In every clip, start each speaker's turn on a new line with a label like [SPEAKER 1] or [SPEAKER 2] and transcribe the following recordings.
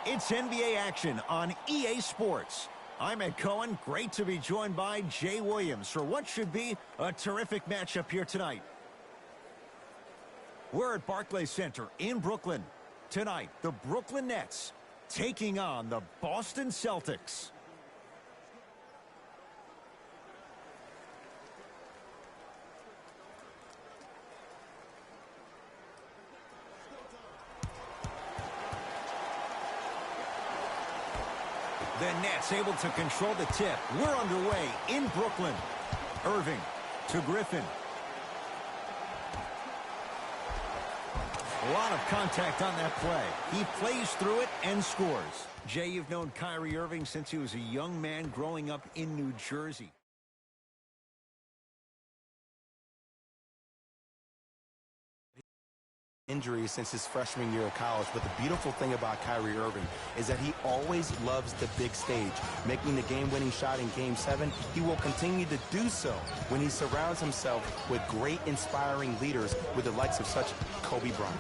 [SPEAKER 1] It's NBA action on EA Sports. I'm Ed Cohen. Great to be joined by Jay Williams for what should be a terrific matchup here tonight. We're at Barclays Center in Brooklyn. Tonight, the Brooklyn Nets taking on the Boston Celtics. The Nets able to control the tip. We're underway in Brooklyn. Irving to Griffin. A lot of contact on that play. He plays through it and scores. Jay, you've known Kyrie Irving since he was a young man growing up in New Jersey.
[SPEAKER 2] Injuries since his freshman year of college, but the beautiful thing about Kyrie Irving is that he always loves the big stage. Making the game-winning shot in Game 7, he will continue to do so when he surrounds himself with great, inspiring leaders with the likes of such Kobe Bryant.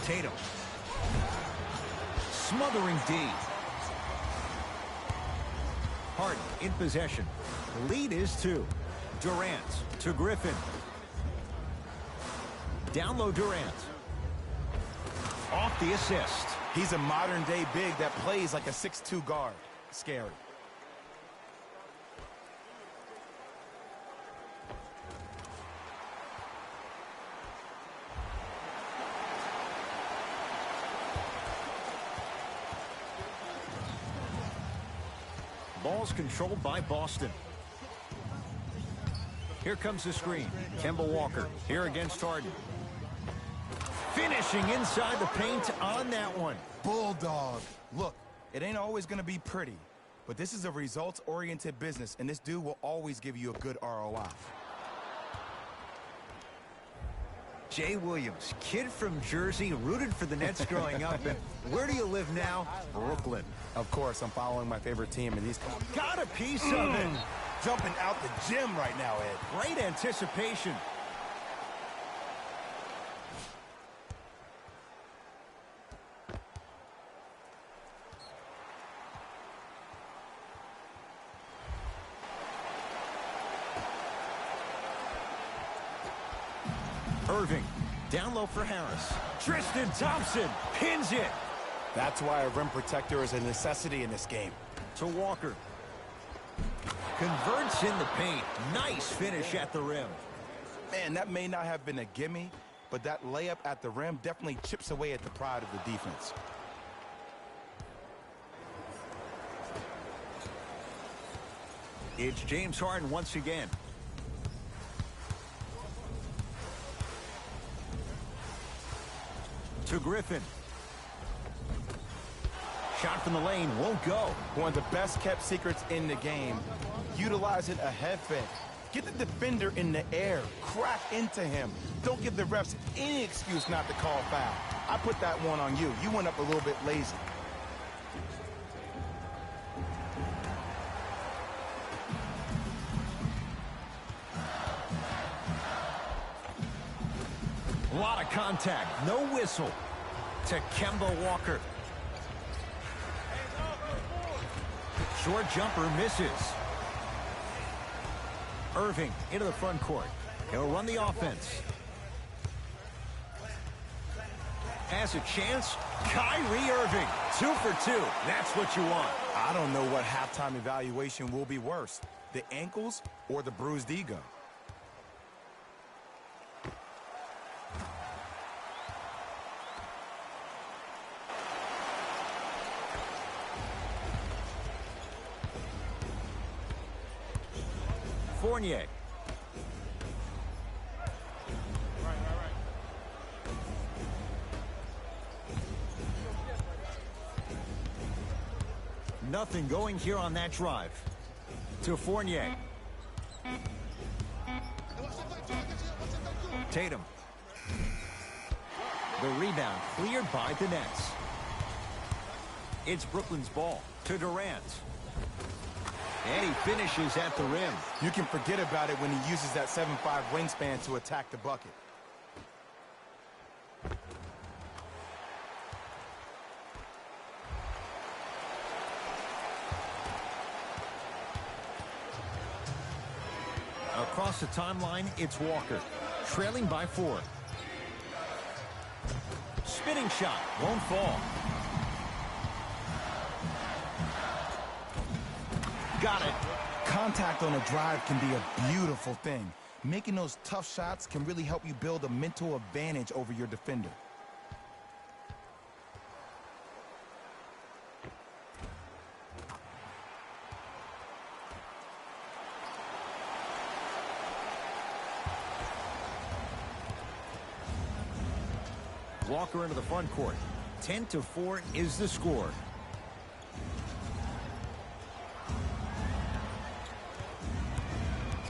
[SPEAKER 1] Tatum. Smothering D. Harden in possession. Lead is 2. Durant to Griffin. Down low Durant. Off the assist.
[SPEAKER 2] He's a modern-day big that plays like a 6'2 guard. Scary.
[SPEAKER 1] Ball's controlled by Boston. Here comes the screen. Kemba Walker here against Harden. Finishing inside the paint on that one.
[SPEAKER 2] Bulldog. Look, it ain't always going to be pretty, but this is a results-oriented business, and this dude will always give you a good ROI.
[SPEAKER 1] Jay Williams, kid from Jersey, rooted for the Nets growing up. And where do you live now? Brooklyn.
[SPEAKER 2] Of course, I'm following my favorite team, and he's
[SPEAKER 1] got a piece of it.
[SPEAKER 2] Jumping out the gym right now, Ed.
[SPEAKER 1] Great anticipation. Irving, down low for Harris. Tristan Thompson pins it.
[SPEAKER 2] That's why a rim protector is a necessity in this game.
[SPEAKER 1] To Walker. Converts in the paint. Nice finish at the rim.
[SPEAKER 2] Man, that may not have been a gimme, but that layup at the rim definitely chips away at the pride of the defense.
[SPEAKER 1] It's James Harden once again. To Griffin. Shot from the lane won't go.
[SPEAKER 2] One of the best kept secrets in the game. Utilizing a head fake. Get the defender in the air. Crack into him. Don't give the refs any excuse not to call foul. I put that one on you. You went up a little bit lazy.
[SPEAKER 1] A lot of contact. No whistle. To Kemba Walker. Short jumper misses. Irving into the front court. He'll run the offense. Has a chance. Kyrie Irving. 2 for 2. That's what you want.
[SPEAKER 2] I don't know what halftime evaluation will be worse. The ankles or the bruised ego.
[SPEAKER 1] Fournier. Nothing going here on that drive. To Fournier. Tatum. The rebound cleared by the Nets. It's Brooklyn's ball to Durant. And he finishes at the rim.
[SPEAKER 2] You can forget about it when he uses that 7'5" wingspan to attack the bucket.
[SPEAKER 1] Across the timeline, it's Walker. Trailing by 4. Spinning shot. Won't fall. Got it.
[SPEAKER 2] Contact on a drive can be a beautiful thing. Making those tough shots can really help you build a mental advantage over your defender.
[SPEAKER 1] Walker into the front court. 10-4 is the score.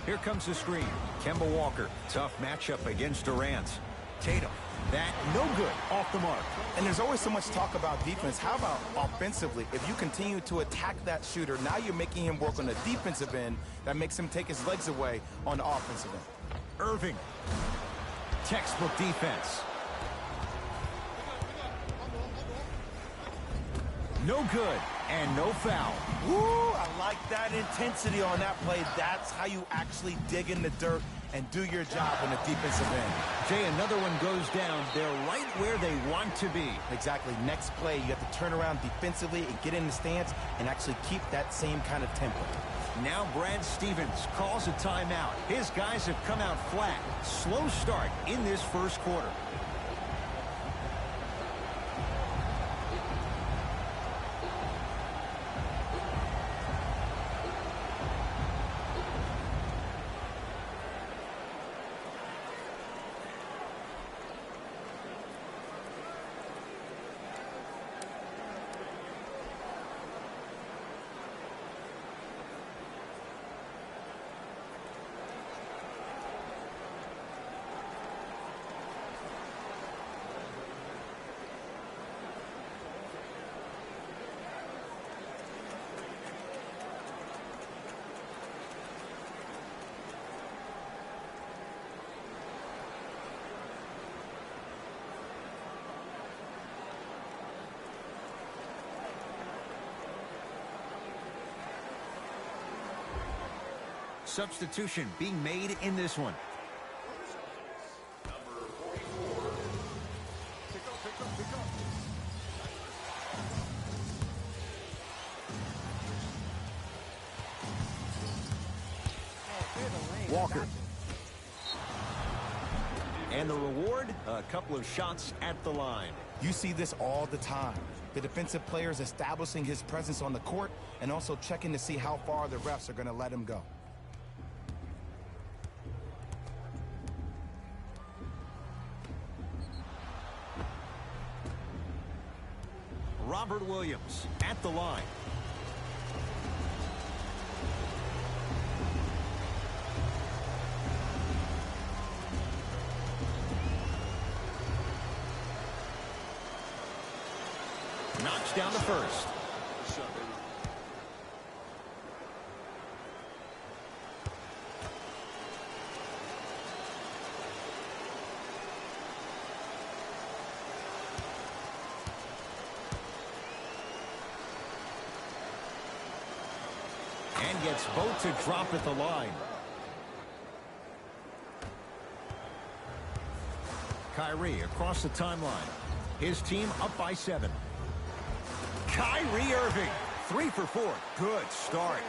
[SPEAKER 1] Here comes the screen. Kemba Walker. Tough matchup against Durant. Tatum. That no good. Off the mark.
[SPEAKER 2] And there's always so much talk about defense. How about offensively? If you continue to attack that shooter, now you're making him work on the defensive end. That makes him take his legs away on the offensive end.
[SPEAKER 1] Irving. Textbook defense. No good, and no foul.
[SPEAKER 2] Woo, I like that intensity on that play. That's how you actually dig in the dirt and do your job on the defensive end.
[SPEAKER 1] Jay, another one goes down. They're right where they want to be.
[SPEAKER 2] Exactly. Next play, you have to turn around defensively and get in the stance and actually keep that same kind of tempo.
[SPEAKER 1] Now Brad Stevens calls a timeout. His guys have come out flat. Slow start in this first quarter. Substitution being made in this one. Walker. And the reward, a couple of shots at the line.
[SPEAKER 2] You see this all the time. The defensive players establishing his presence on the court and also checking to see how far the refs are going to let him go.
[SPEAKER 1] Robert Williams at the line. Knocks down the first. And gets both to drop at the line. Kyrie across the timeline. His team up by 7. Kyrie Irving, 3 for 4. Good start.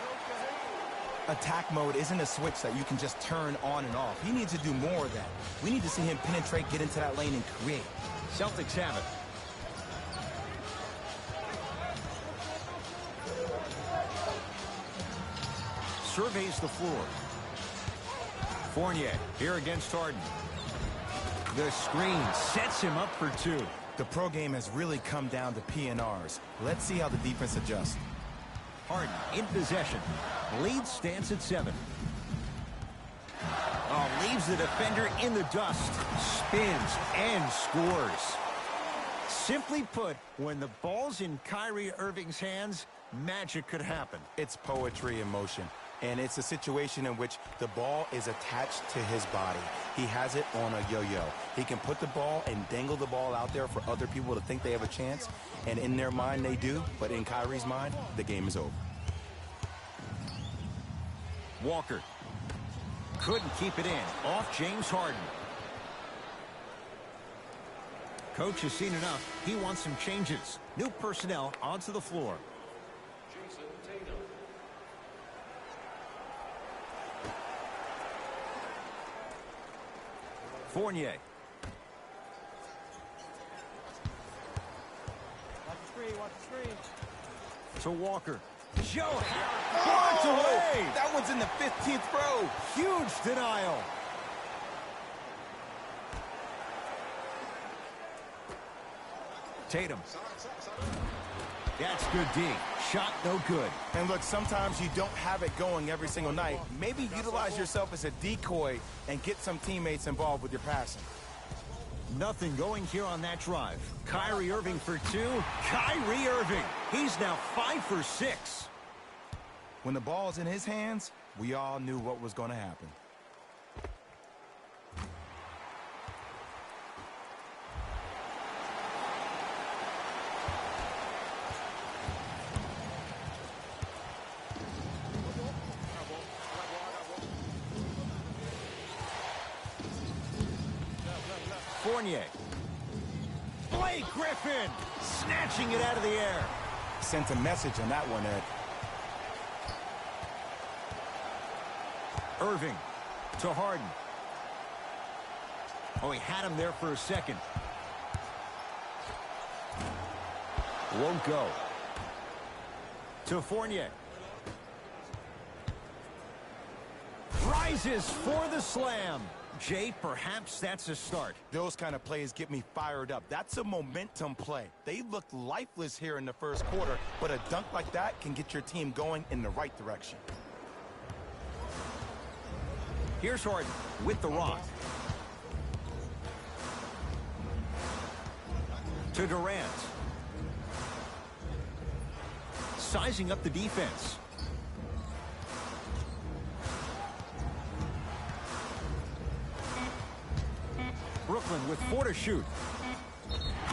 [SPEAKER 2] Attack mode isn't a switch that you can just turn on and off. He needs to do more of that. We need to see him penetrate, get into that lane, and create.
[SPEAKER 1] Celtics have it. Surveys the floor. Fournier here against Harden. The screen sets him up for 2.
[SPEAKER 2] The pro game has really come down to PNRs. Let's see how the defense adjusts.
[SPEAKER 1] Harden in possession. Lead stands at 7. Oh, leaves the defender in the dust. Spins and scores. Simply put, when the ball's in Kyrie Irving's hands, magic could happen.
[SPEAKER 2] It's poetry in motion. And it's a situation in which the ball is attached to his body. He has it on a yo-yo. He can put the ball and dangle the ball out there for other people to think they have a chance. And in their mind, they do. But in Kyrie's mind, the game is over.
[SPEAKER 1] Walker. Couldn't keep it in. Off James Harden. Coach has seen enough. He wants some changes. New personnel onto the floor.
[SPEAKER 3] Jayson, Tatum.
[SPEAKER 1] Fournier.
[SPEAKER 4] Watch the screen, watch the screen.
[SPEAKER 1] To Walker. Joe
[SPEAKER 2] Oh,
[SPEAKER 1] blocked away.
[SPEAKER 2] that one's in the 15th row.
[SPEAKER 1] Huge denial. Tatum. That's good D. Shot no good.
[SPEAKER 2] And look, sometimes you don't have it going every single night. Maybe utilize yourself as a decoy and get some teammates involved with your passing.
[SPEAKER 1] Nothing going here on that drive. Kyrie Irving for two. Kyrie Irving. He's now 5 for 6.
[SPEAKER 2] When the ball's in his hands, we all knew what was going to happen.
[SPEAKER 1] Fournier. Blake Griffin snatching it out of the air.
[SPEAKER 2] Sent a message on that one, Ed.
[SPEAKER 1] Irving to Harden. Oh, he had him there for a second. Won't go. To Fournier. Rises for the slam. Jay, perhaps that's a start.
[SPEAKER 2] Those kind of plays get me fired up. That's a momentum play. They looked lifeless here in the first quarter, but a dunk like that can get your team going in the right direction.
[SPEAKER 1] Here's Harden with the rock. To Durant. Sizing up the defense. Brooklyn with 4 to shoot.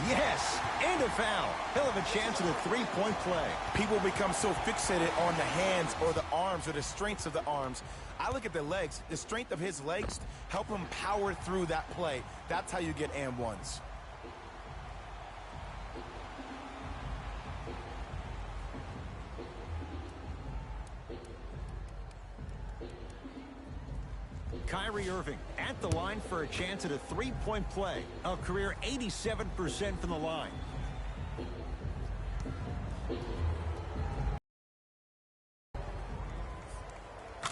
[SPEAKER 1] Yes, and a foul. He'll have a chance at a three-point play.
[SPEAKER 2] People become so fixated on the hands or the arms or the strengths of the arms. I look at the legs. The strength of his legs help him power through that play. That's how you get and ones.
[SPEAKER 1] Kyrie Irving at the line for a chance at a three-point play. A career 87% from the line.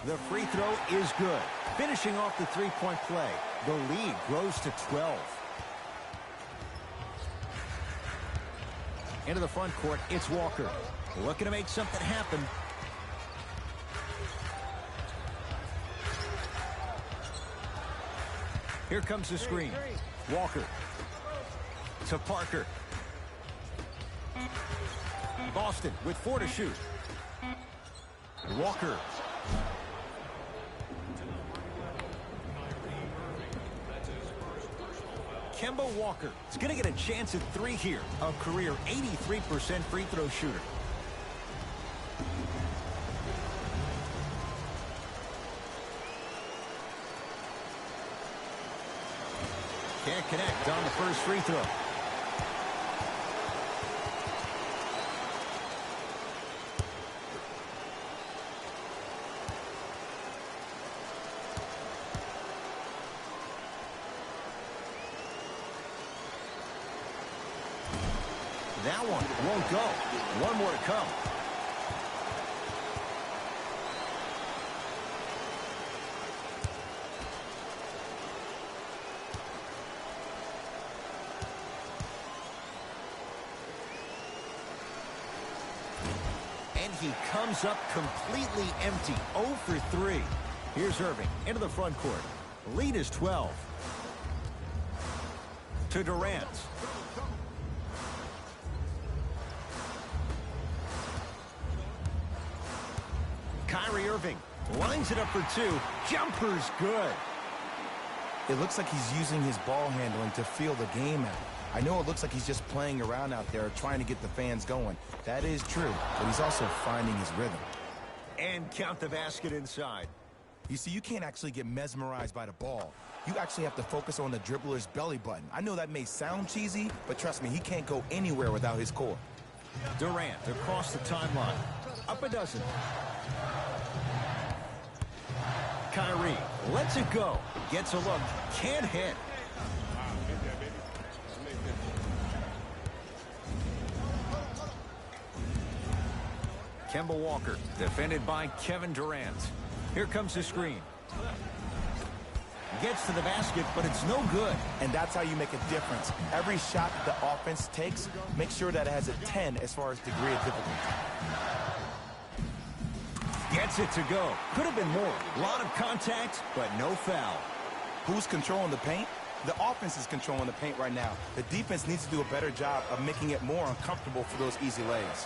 [SPEAKER 1] The free throw is good. Finishing off the three-point play. The lead grows to 12. Into the front court, it's Walker. Looking to make something happen. Here comes the screen. Walker. To Parker. Boston with 4 to shoot. Walker. Kemba Walker is going to get a chance at 3 here. A career 83% free throw shooter. Can't connect on the first free throw. That one won't go. One more to come. And he comes up completely empty. 0 for 3. Here's Irving into the front court. Lead is 12. To Durant. Kyrie Irving lines it up for 2. Jumper's good.
[SPEAKER 2] It looks like he's using his ball handling to feel the game out. I know it looks like he's just playing around out there trying to get the fans going. That is true, but he's also finding his rhythm.
[SPEAKER 1] And count the basket inside.
[SPEAKER 2] You see, you can't actually get mesmerized by the ball. You actually have to focus on the dribbler's belly button. I know that may sound cheesy, but trust me, he can't go anywhere without his core.
[SPEAKER 1] Durant across the timeline. Up a dozen. Kyrie lets it go. Gets a look. Can't hit. Kemba Walker defended by Kevin Durant. Here comes the screen. Gets to the basket, but it's no good.
[SPEAKER 2] And that's how you make a difference. Every shot that the offense takes, make sure that it has a 10 as far as degree of difficulty.
[SPEAKER 1] Gets it to go. Could have been more. A lot of contact, but no foul.
[SPEAKER 2] Who's controlling the paint? The offense is controlling the paint right now. The defense needs to do a better job of making it more uncomfortable for those easy lays.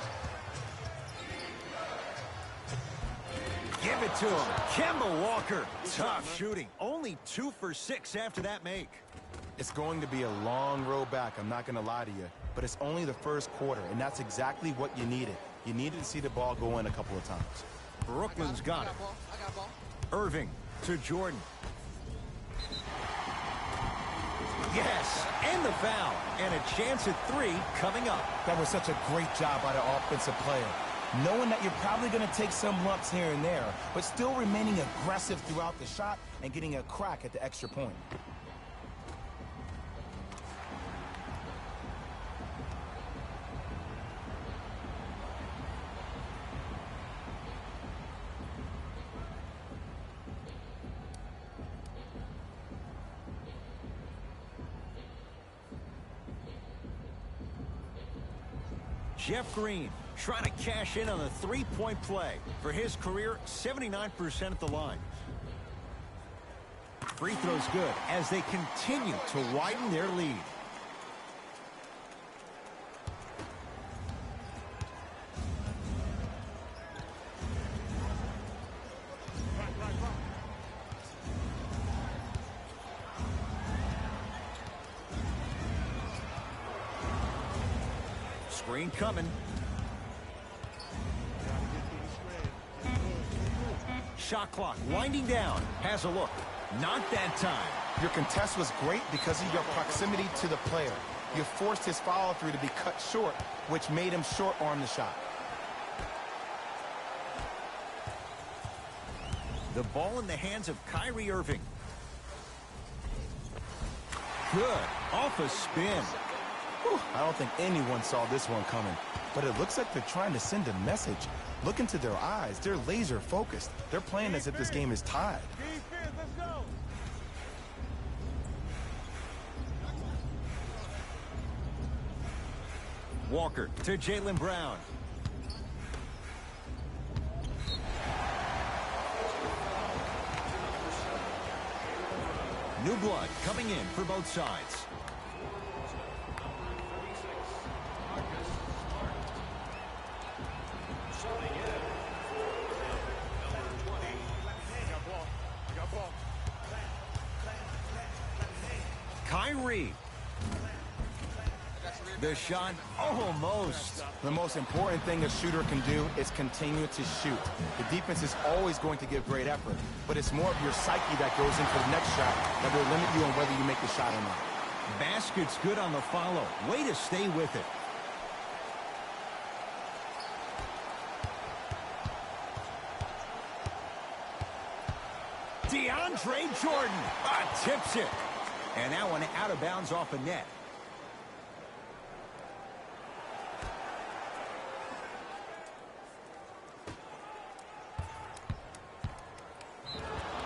[SPEAKER 1] Give it to him. Kemba Walker. Tough shooting. Only 2 for 6 after that make.
[SPEAKER 2] It's going to be a long road back, I'm not going to lie to you. But it's only the first quarter, and that's exactly what you needed. You needed to see the ball go in a couple of times.
[SPEAKER 1] Brooklyn's got it. Irving to Jordan. Yes, and the foul. And a chance at 3 coming up.
[SPEAKER 2] That was such a great job by the offensive player. Knowing that you're probably going to take some lumps here and there, but still remaining aggressive throughout the shot and getting a crack at the extra point.
[SPEAKER 1] Jeff Green trying to cash in on the three-point play. For his career, 79% at the line. Free throws good as they continue to widen their lead. Screen coming. Shot clock winding down. Has a look. Not that time.
[SPEAKER 2] Your contest was great because of your proximity to the player. You forced his follow-through to be cut short, which made him short-arm the shot.
[SPEAKER 1] The ball in the hands of Kyrie Irving. Good. Off a spin.
[SPEAKER 2] Whew, I don't think anyone saw this one coming, but it looks like they're trying to send a message. Look into their eyes. They're laser focused. They're playing as if this game is tied.
[SPEAKER 4] Let's go.
[SPEAKER 1] Walker to Jaylen Brown. New blood coming in for both sides. Kyrie. The shot almost.
[SPEAKER 2] The most important thing a shooter can do is continue to shoot. The defense is always going to give great effort, but it's more of your psyche that goes into the next shot that will limit you on whether you make the shot or not.
[SPEAKER 1] Basket's good on the follow. Way to stay with it. DeAndre Jordan tips it. And that one out of bounds off a net.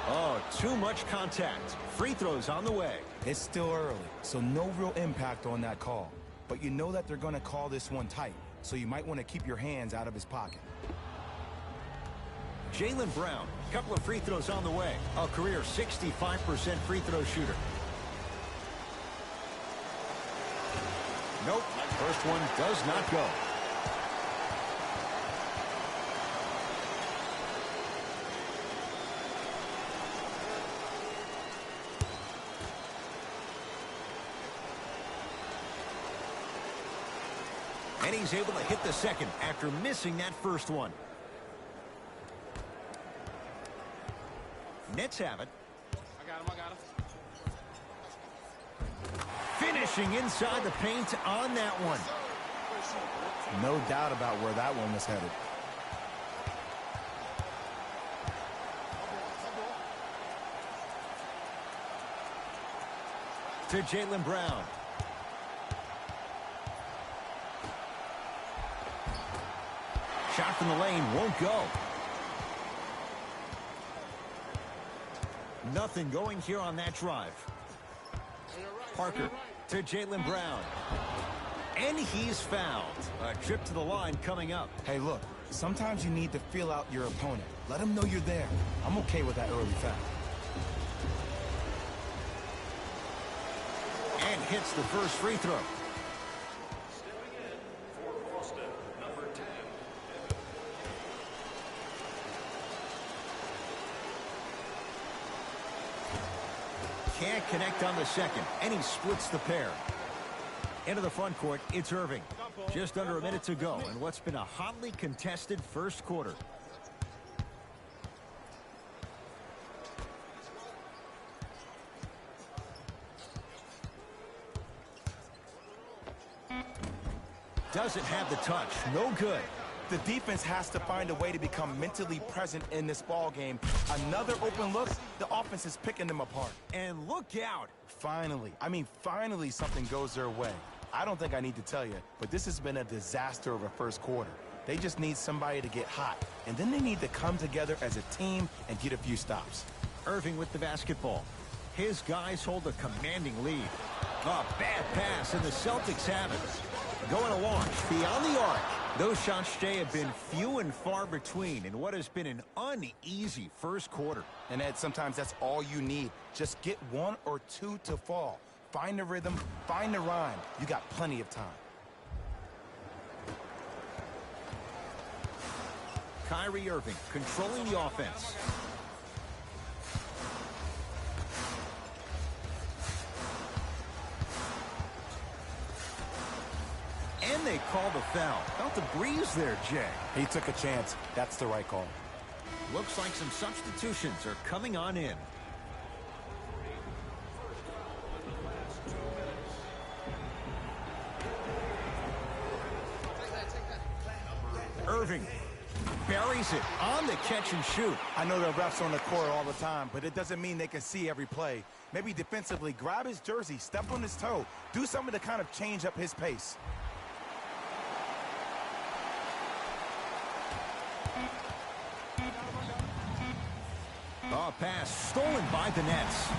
[SPEAKER 1] Oh, too much contact. Free throws on the way.
[SPEAKER 2] It's still early, so no real impact on that call. But you know that they're going to call this one tight, so you might want to keep your hands out of his pocket.
[SPEAKER 1] Jaylen Brown, couple of free throws on the way. A career 65% free throw shooter. Nope, first one does not go. And he's able to hit the second after missing that first one. Nets have it.
[SPEAKER 3] I got him.
[SPEAKER 1] Finishing inside the paint on that one.
[SPEAKER 2] No doubt about where that one was headed.
[SPEAKER 1] To Jaylen Brown. Shot from the lane won't go. Nothing going here on that drive. Parker to Jaylen Brown. And he's fouled. A trip to the line coming up.
[SPEAKER 2] Hey, look, sometimes you need to feel out your opponent. Let them know you're there. I'm okay with that early foul.
[SPEAKER 1] And hits the first free throw.
[SPEAKER 3] Stepping in for Boston, number 10.
[SPEAKER 1] Can't connect on the second, and he splits the pair. Into the front court, it's Irving. Just under a minute to go in what's been a hotly contested first quarter. Doesn't have the touch. No good.
[SPEAKER 2] The defense has to find a way to become mentally present in this ball game. Another open look, the offense is picking them apart.
[SPEAKER 1] And look out.
[SPEAKER 2] Finally something goes their way. I don't think I need to tell you, but this has been a disaster of a first quarter. They just need somebody to get hot, and then they need to come together as a team and get a few stops.
[SPEAKER 1] Irving with the basketball. His guys hold a commanding lead. A bad pass, and the Celtics have it. Going to launch beyond the arc. Those shots, Jay, have been few and far between in what has been an uneasy first quarter.
[SPEAKER 2] And Ed, sometimes that's all you need. Just get one or two to fall. Find the rhythm, find the rhyme. You got plenty of time.
[SPEAKER 1] Kyrie Irving controlling the offense. And they call the foul. Felt the breeze there, Jay.
[SPEAKER 2] He took a chance. That's the right call.
[SPEAKER 1] Looks like some substitutions are coming on in. Irving buries it on the catch and shoot.
[SPEAKER 2] I know the refs on the court all the time, but it doesn't mean they can see every play. Maybe defensively, grab his jersey, step on his toe, do something to kind of change up his pace.
[SPEAKER 1] Oh, pass stolen by the Nets.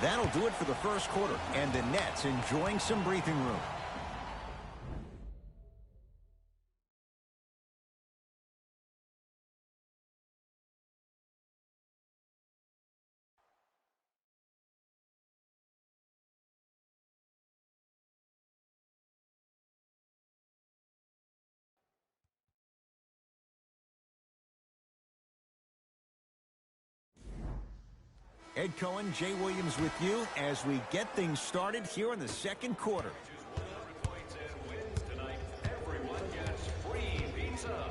[SPEAKER 1] That'll do it for the first quarter, and the Nets enjoying some breathing room. Ed Cohen, Jay Williams with you as we get things started here in the second quarter.
[SPEAKER 3] 100 points and wins tonight. Everyone gets free pizza.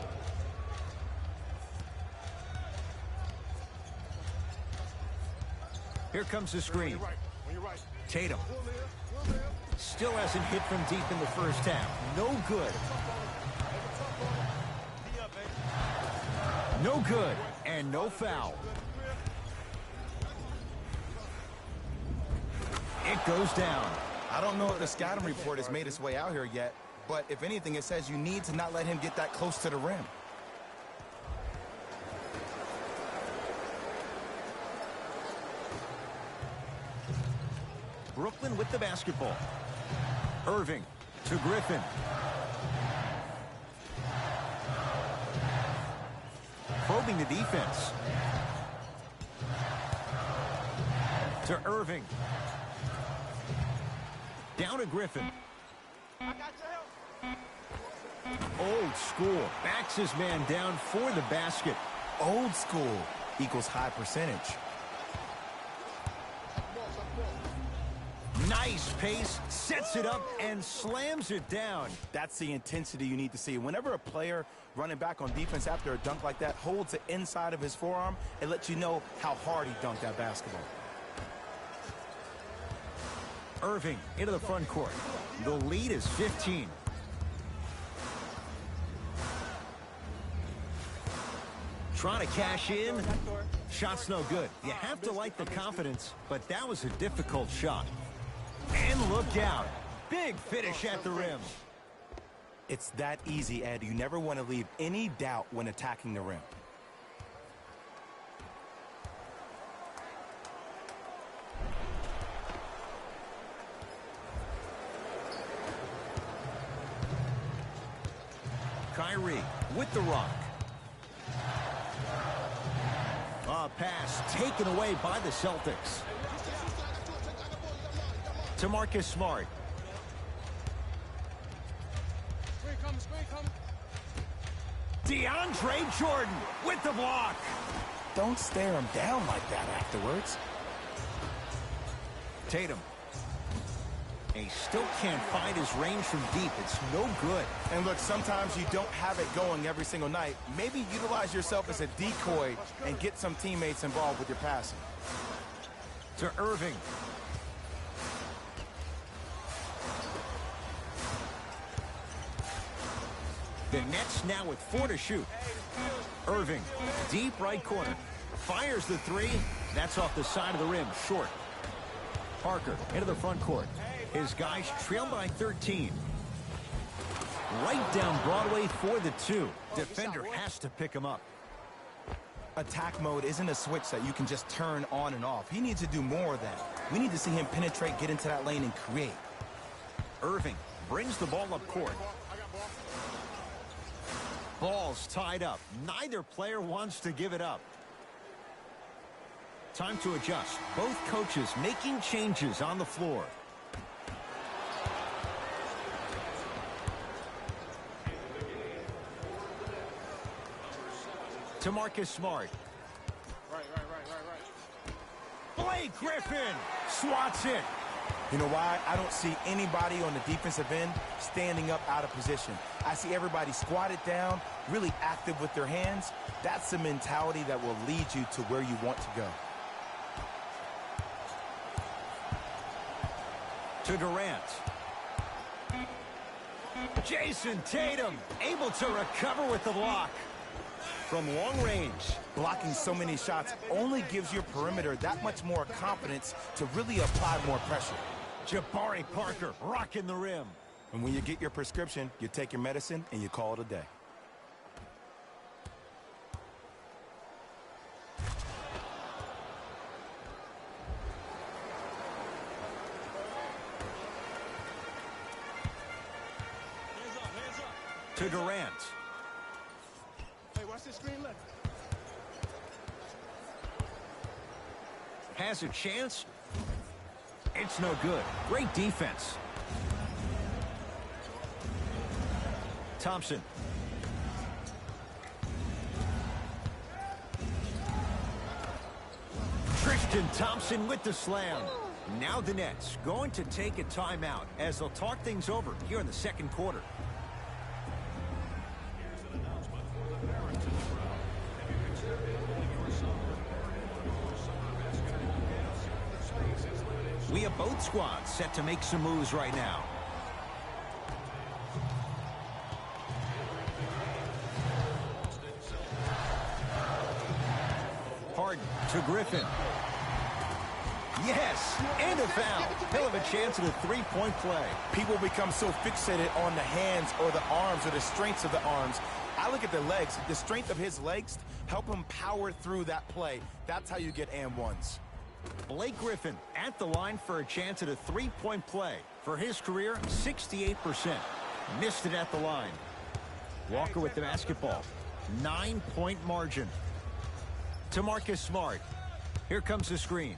[SPEAKER 1] Here comes the screen. Tatum. Still hasn't hit from deep in the first half. No good. No good. And no foul. It goes down.
[SPEAKER 2] I don't know if the scouting report has made its way out here yet, but if anything, it says you need to not let him get that close to the rim.
[SPEAKER 1] Brooklyn with the basketball. Irving to Griffin. Probing the defense. To Irving. Down to Griffin. Old school. Backs his man down for the basket.
[SPEAKER 2] Old school equals high percentage.
[SPEAKER 1] Nice pace, sets it up, and slams it down.
[SPEAKER 2] That's the intensity you need to see. Whenever a player running back on defense after a dunk like that holds the inside of his forearm, it lets you know how hard he dunked that basketball.
[SPEAKER 1] Irving into the front court. The lead is 15. Trying to cash in. Shot's no good. You have to like the confidence, but that was a difficult shot. And look out. Big finish at the rim.
[SPEAKER 2] It's that easy, Ed. You never want to leave any doubt when attacking the rim.
[SPEAKER 1] Kyrie with the rock. A pass taken away by the Celtics. To Marcus Smart. DeAndre Jordan with the block.
[SPEAKER 2] Don't stare him down like that afterwards.
[SPEAKER 1] Tatum. He still can't find his range from deep. It's no good.
[SPEAKER 2] And look, sometimes you don't have it going every single night. Maybe utilize yourself as a decoy and get some teammates involved with your passing.
[SPEAKER 1] To Irving. The Nets now with 4 to shoot. Irving, deep right corner. Fires the three. That's off the side of the rim, short. Parker into the front court. His guys trail by 13. Right down Broadway for the 2. Defender has to pick him up.
[SPEAKER 2] Attack mode isn't a switch that you can just turn on and off. He needs to do more of that. We need to see him penetrate, get into that lane, and create.
[SPEAKER 1] Irving brings the ball up court. Ball's tied up. Neither player wants to give it up. Time to adjust. Both coaches making changes on the floor. To Marcus Smart.
[SPEAKER 4] Right.
[SPEAKER 1] Blake Griffin swats it.
[SPEAKER 2] You know why? I don't see anybody on the defensive end standing up out of position. I see everybody squatted down, really active with their hands. That's the mentality that will lead you to where you want to go.
[SPEAKER 1] To Durant. Jayson Tatum able to recover with the block. From long range.
[SPEAKER 2] Blocking so many shots only gives your perimeter that much more confidence to really apply more pressure.
[SPEAKER 1] Jabari Parker rocking the rim.
[SPEAKER 2] And when you get your prescription, you take your medicine and you call it a day.
[SPEAKER 1] To Durant.
[SPEAKER 4] Hey, watch this screen left.
[SPEAKER 1] Has a chance. It's no good. Great defense. Thompson. Tristan Thompson with the slam. Now the Nets going to take a timeout as they'll talk things over here in the second quarter. We have both squads set to make some moves right now. Harden to Griffin. Yes, and a foul. He'll have a chance at a three-point play.
[SPEAKER 2] People become so fixated on the hands or the arms or the strengths of the arms. I look at the legs. The strength of his legs help him power through that play. That's how you get and ones.
[SPEAKER 1] Blake Griffin at the line for a chance at a three-point play. For his career, 68%. Missed it at the line. Walker with the basketball. 9-point margin. To Marcus Smart. Here comes the screen.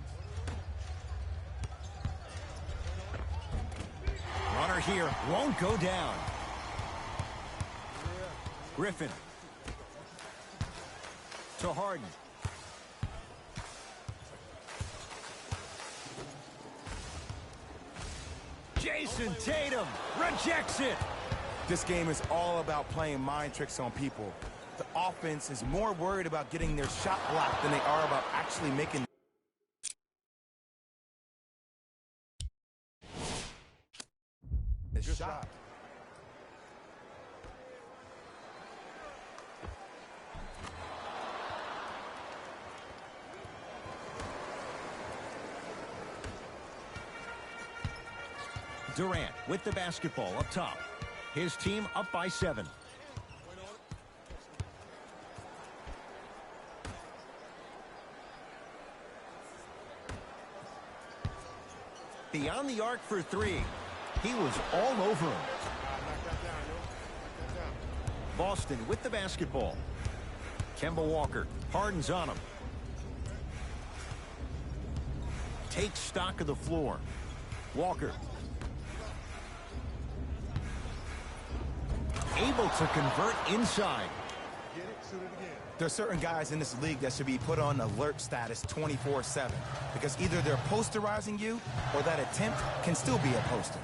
[SPEAKER 1] Runner here won't go down. Griffin. To Harden. Jayson Tatum rejects it.
[SPEAKER 2] This game is all about playing mind tricks on people. The offense is more worried about getting their shot blocked than they are about actually making the shot.
[SPEAKER 1] Durant with the basketball up top. His team up by 7. Beyond the arc for 3. He was all over him. Boston with the basketball. Kemba Walker. Harden's on him. Takes stock of the floor. Walker. Able to convert inside.
[SPEAKER 2] There are certain guys in this league that should be put on alert status 24/7 because either they're posterizing you or that attempt can still be a poster.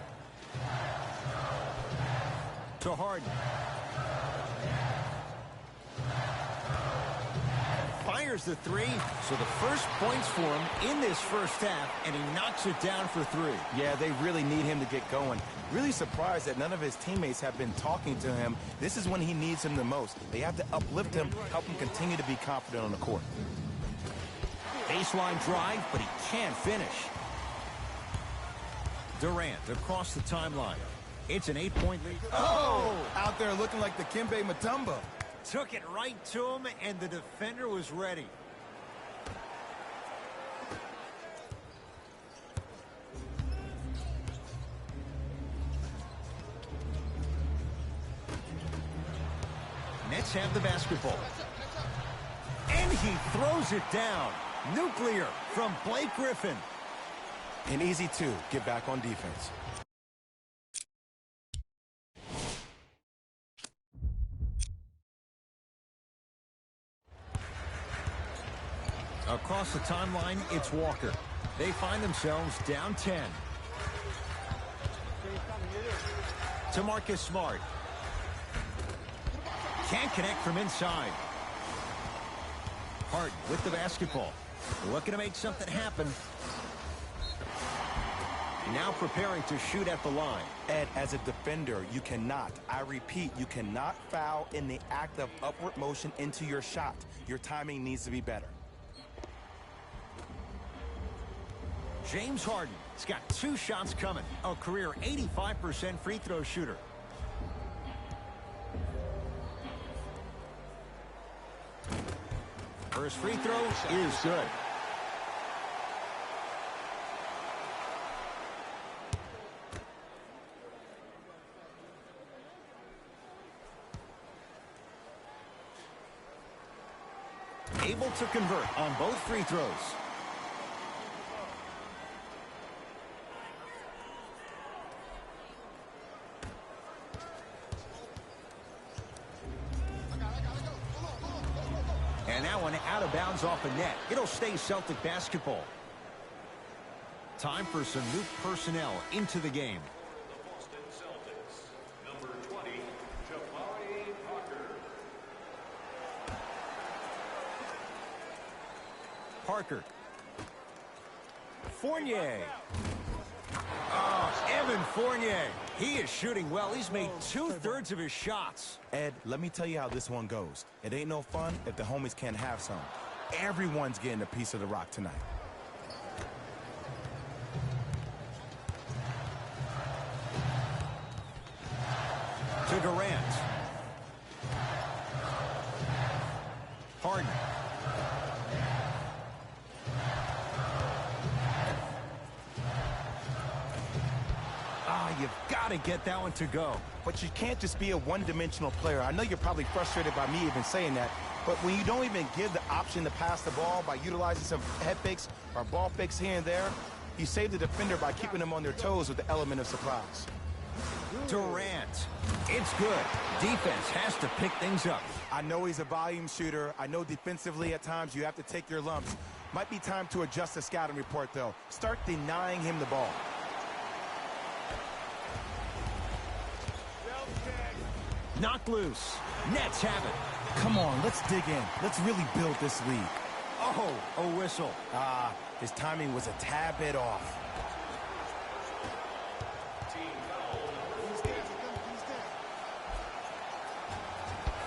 [SPEAKER 1] To Harden. Fires the 3, so the first points for him in this first half, and he knocks it down for 3.
[SPEAKER 2] Yeah, they really need him to get going. Really surprised that none of his teammates have been talking to him. This is when he needs him the most. They have to uplift him, help him continue to be confident on the court.
[SPEAKER 1] Baseline drive, but he can't finish. Durant across the timeline. It's an 8-point lead.
[SPEAKER 2] Oh! Out there looking like the Kimbe Mutombo.
[SPEAKER 1] Took it right to him, and the defender was ready. Nets have the basketball. And he throws it down. Nuclear from Blake Griffin.
[SPEAKER 2] And easy, too. Get back on defense.
[SPEAKER 1] Across the timeline, it's Walker. They find themselves down 10. To Marcus Smart. Can't connect from inside. Harden with the basketball. Looking to make something happen. Now preparing to shoot at the line.
[SPEAKER 2] Ed, as a defender, you cannot, I repeat, you cannot foul in the act of upward motion into your shot. Your timing needs to be better.
[SPEAKER 1] James Harden has got 2 shots coming. A career 85% free throw shooter. First free throw is good. Able to convert on both free throws. And that one out of bounds off the net. It'll stay Celtic basketball. Time for some new personnel into the game.
[SPEAKER 3] The Boston Celtics, number 20,
[SPEAKER 1] Parker. Fournier. Oh, Evan Fournier. He is shooting well. He's made 2/3 of his shots.
[SPEAKER 2] Ed, let me tell you how this one goes. It ain't no fun if the homies can't have some. Everyone's getting a piece of the rock tonight.
[SPEAKER 1] To Durant. Harden. You've got to get that one to go.
[SPEAKER 2] But you can't just be a one-dimensional player. I know you're probably frustrated by me even saying that, but when you don't even give the option to pass the ball by utilizing some head fakes or ball fakes here and there, you save the defender by keeping them on their toes with the element of surprise.
[SPEAKER 1] Durant. It's good. Defense has to pick things up.
[SPEAKER 2] I know he's a volume shooter. I know defensively at times you have to take your lumps. Might be time to adjust the scouting report, though. Start denying him the ball.
[SPEAKER 1] Knocked loose. Nets have it.
[SPEAKER 2] Come on, let's dig in. Let's really build this lead.
[SPEAKER 1] Oh, a whistle.
[SPEAKER 2] His timing was a tad bit off.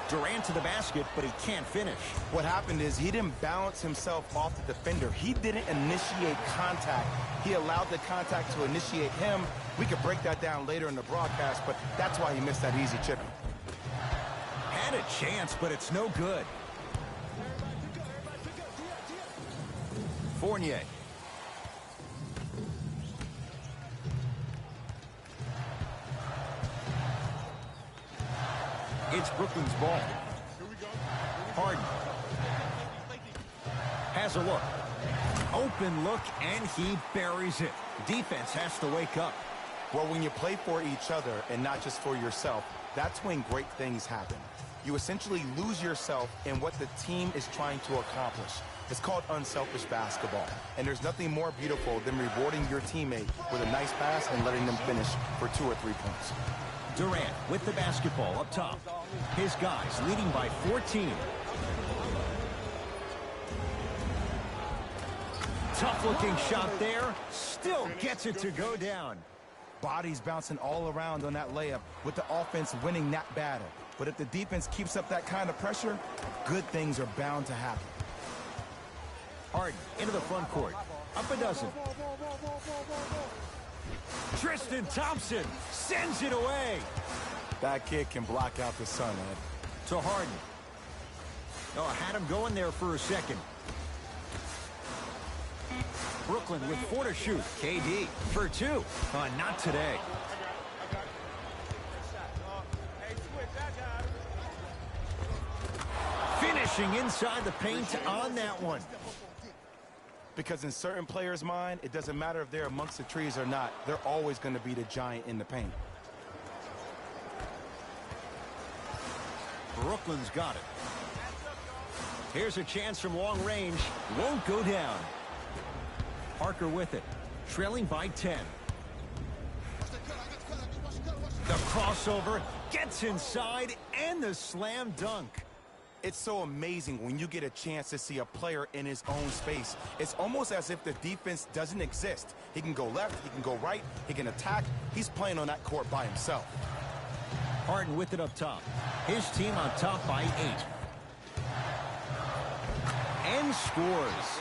[SPEAKER 1] Durant to the basket, but he can't finish.
[SPEAKER 2] What happened is he didn't balance himself off the defender. He didn't initiate contact. He allowed the contact to initiate him. We could break that down later in the broadcast, but that's why he missed that easy chip.
[SPEAKER 1] Had a chance, but it's no good. Fournier. It's Brooklyn's ball. Harden. Has a look. Open look, and he buries it. Defense has to wake up.
[SPEAKER 2] Well, when you play for each other and not just for yourself, that's when great things happen. You essentially lose yourself in what the team is trying to accomplish. It's called unselfish basketball. And there's nothing more beautiful than rewarding your teammate with a nice pass and letting them finish for 2 or 3 points.
[SPEAKER 1] Durant with the basketball up top. His guys leading by 14. Tough-looking shot there. Still gets it to go down.
[SPEAKER 2] Bodies bouncing all around on that layup with the offense winning that battle. But if the defense keeps up that kind of pressure, good things are bound to happen.
[SPEAKER 1] Harden into the front court. Up a dozen. Tristan Thompson sends it away.
[SPEAKER 2] That kid can block out the sun, Ed.
[SPEAKER 1] To Harden. Oh, had him going there for a second. Brooklyn with 4 to shoot. KD for 2. Not today. Finishing inside the paint on that one.
[SPEAKER 2] Because in certain players' mind, it doesn't matter if they're amongst the trees or not. They're always going to be the giant in the paint.
[SPEAKER 1] Brooklyn's got it. Here's a chance from long range. Won't go down. Parker with it. Trailing by 10. The crossover gets inside and the slam dunk.
[SPEAKER 2] It's so amazing when you get a chance to see a player in his own space. It's almost as if the defense doesn't exist. He can go left, he can go right, he can attack. He's playing on that court by himself.
[SPEAKER 1] Harden with it up top. His team on top by 8. And scores.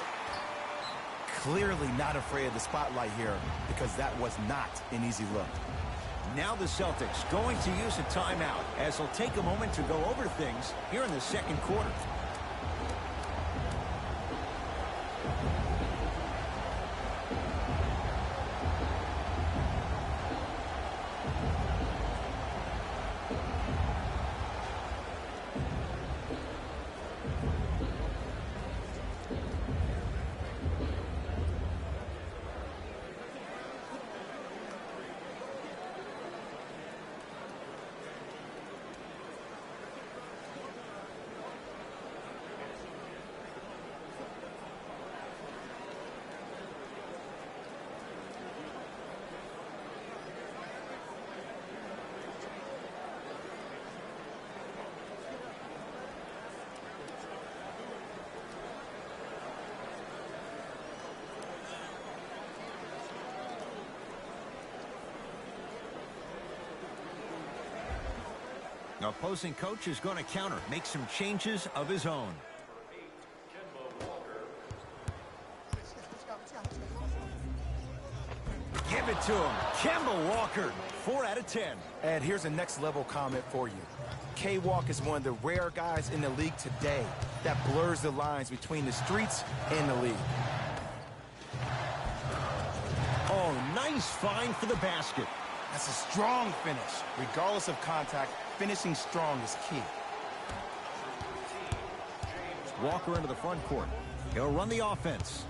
[SPEAKER 2] Clearly not afraid of the spotlight here because that was not an easy look.
[SPEAKER 1] Now the Celtics going to use a timeout as they'll take a moment to go over things here in the second quarter. Opposing coach is going to counter, make some changes of his own. Give it to him. Kemba Walker, 4 out of 10.
[SPEAKER 2] And here's a next level comment for you. K-Walk is one of the rare guys in the league today that blurs the lines between the streets and the league.
[SPEAKER 1] Oh, nice find for the basket.
[SPEAKER 2] That's a strong finish. Regardless of contact, finishing strong is key.
[SPEAKER 1] Walker into the front court. He'll run the offense.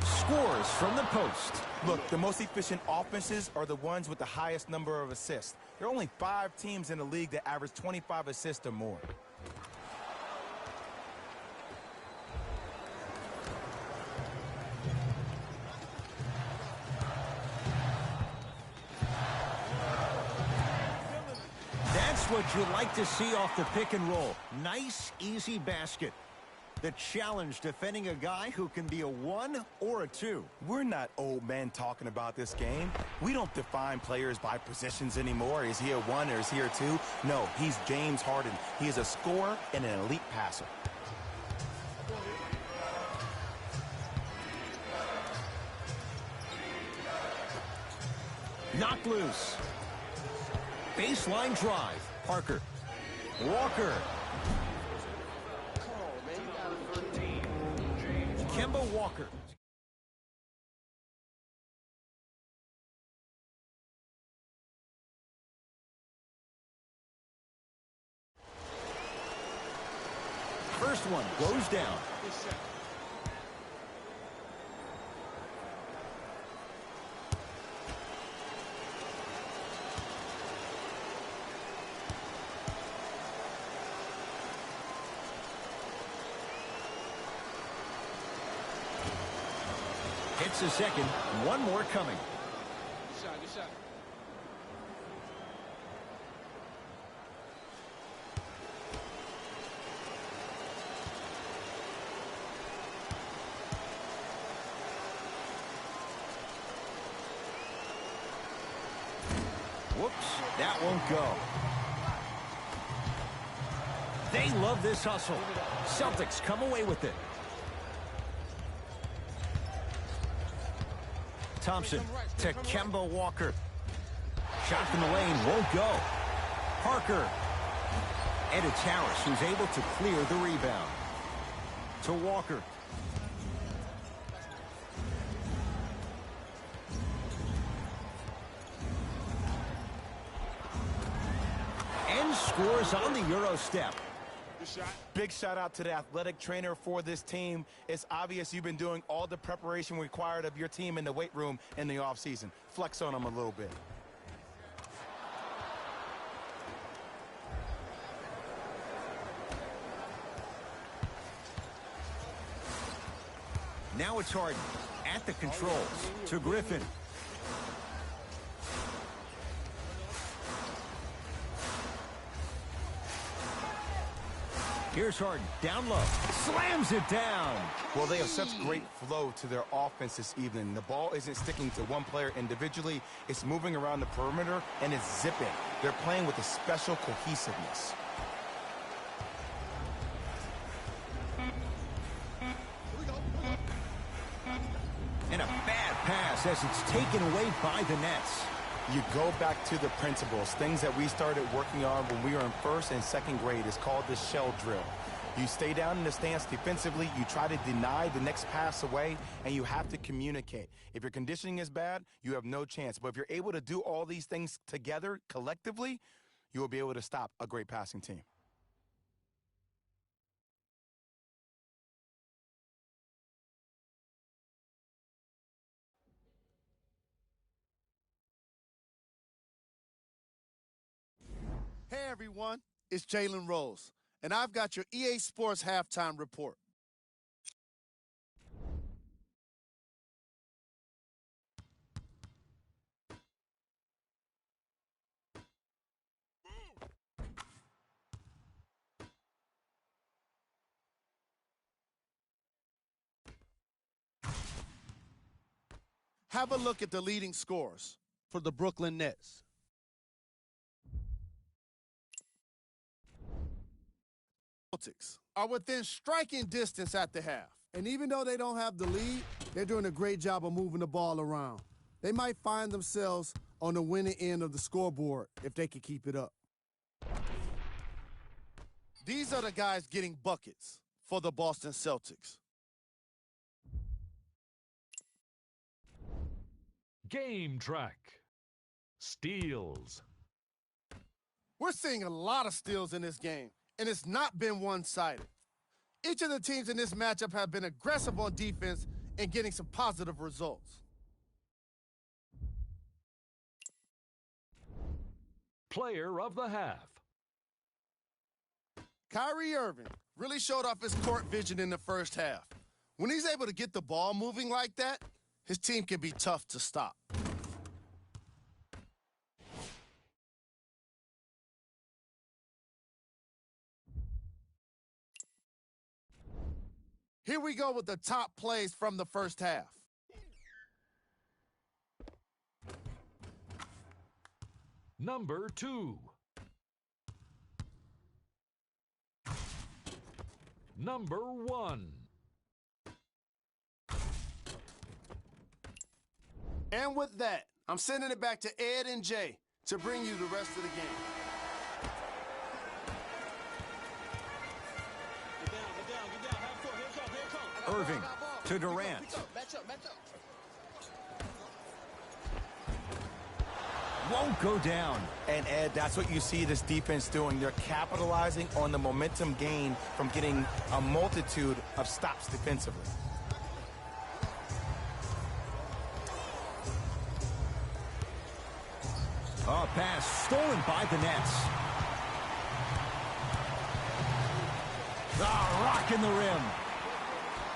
[SPEAKER 1] Scores from the post.
[SPEAKER 2] Look, the most efficient offenses are the ones with the highest number of assists. There are only 5 teams in the league that average 25 assists or more.
[SPEAKER 1] what you like to see off the pick and roll. Nice, easy basket. The challenge defending a guy who can be a 1 or a 2.
[SPEAKER 2] We're not old men talking about this game. We don't define players by positions anymore. Is he a 1 or is he a 2? No, he's James Harden. He is a scorer and an elite passer.
[SPEAKER 1] Knocked loose. Baseline drive. Parker. Walker. Kemba Walker. First one goes down. Hits a second. One more coming.
[SPEAKER 4] Good shot, good shot.
[SPEAKER 1] Whoops, that won't go. They love this hustle. Celtics come away with it. Thompson to Kemba Walker. Shot from the lane won't go. Parker. And it's Harris who's able to clear the rebound. To Walker. And scores on the Euro step.
[SPEAKER 2] Big shout out to the athletic trainer for this team. It's obvious you've been doing all the preparation required of your team in the weight room in the offseason. Flex on them a little bit.
[SPEAKER 1] Now it's Harden at the controls to Griffin. Here's Harden, down low, slams it down.
[SPEAKER 2] Well, they have such great flow to their offense this evening. The ball isn't sticking to one player individually. It's moving around the perimeter, and it's zipping. They're playing with a special cohesiveness.
[SPEAKER 1] And a bad pass as it's taken away by the Nets.
[SPEAKER 2] You go back to the principles, things that we started working on when we were in first and second grade. It's called the shell drill. You stay down in the stance defensively, you try to deny the next pass away, and you have to communicate. If your conditioning is bad, you have no chance. But if you're able to do all these things together, collectively, you will be able to stop a great passing team.
[SPEAKER 5] Hey everyone, it's Jalen Rose, and I've got your EA Sports halftime report. Have a look at the leading scores for the Brooklyn Nets. Celtics are within striking distance at the half. And even though they don't have the lead, they're doing a great job of moving the ball around. They might find themselves on the winning end of the scoreboard if they can keep it up. These are the guys getting buckets for the Boston Celtics.
[SPEAKER 6] Game track. Steals.
[SPEAKER 5] We're seeing a lot of steals in this game, and it's not been one-sided. Each of the teams in this matchup have been aggressive on defense and getting some positive results.
[SPEAKER 6] Player of the half.
[SPEAKER 5] Kyrie Irving really showed off his court vision in the first half. When he's able to get the ball moving like that, his team can be tough to stop. Here we go with the top plays from the first half.
[SPEAKER 6] Number 2. Number 1.
[SPEAKER 5] And with that, I'm sending it back to Ed and Jay to bring you the rest of the game.
[SPEAKER 4] Get down. Half court. Here it comes.
[SPEAKER 1] Irving to Durant.
[SPEAKER 4] Match up.
[SPEAKER 1] Won't go down.
[SPEAKER 2] And, Ed, that's what you see this defense doing. They're capitalizing on the momentum gain from getting a multitude of stops defensively.
[SPEAKER 1] A pass stolen by the Nets. Rocking the rim.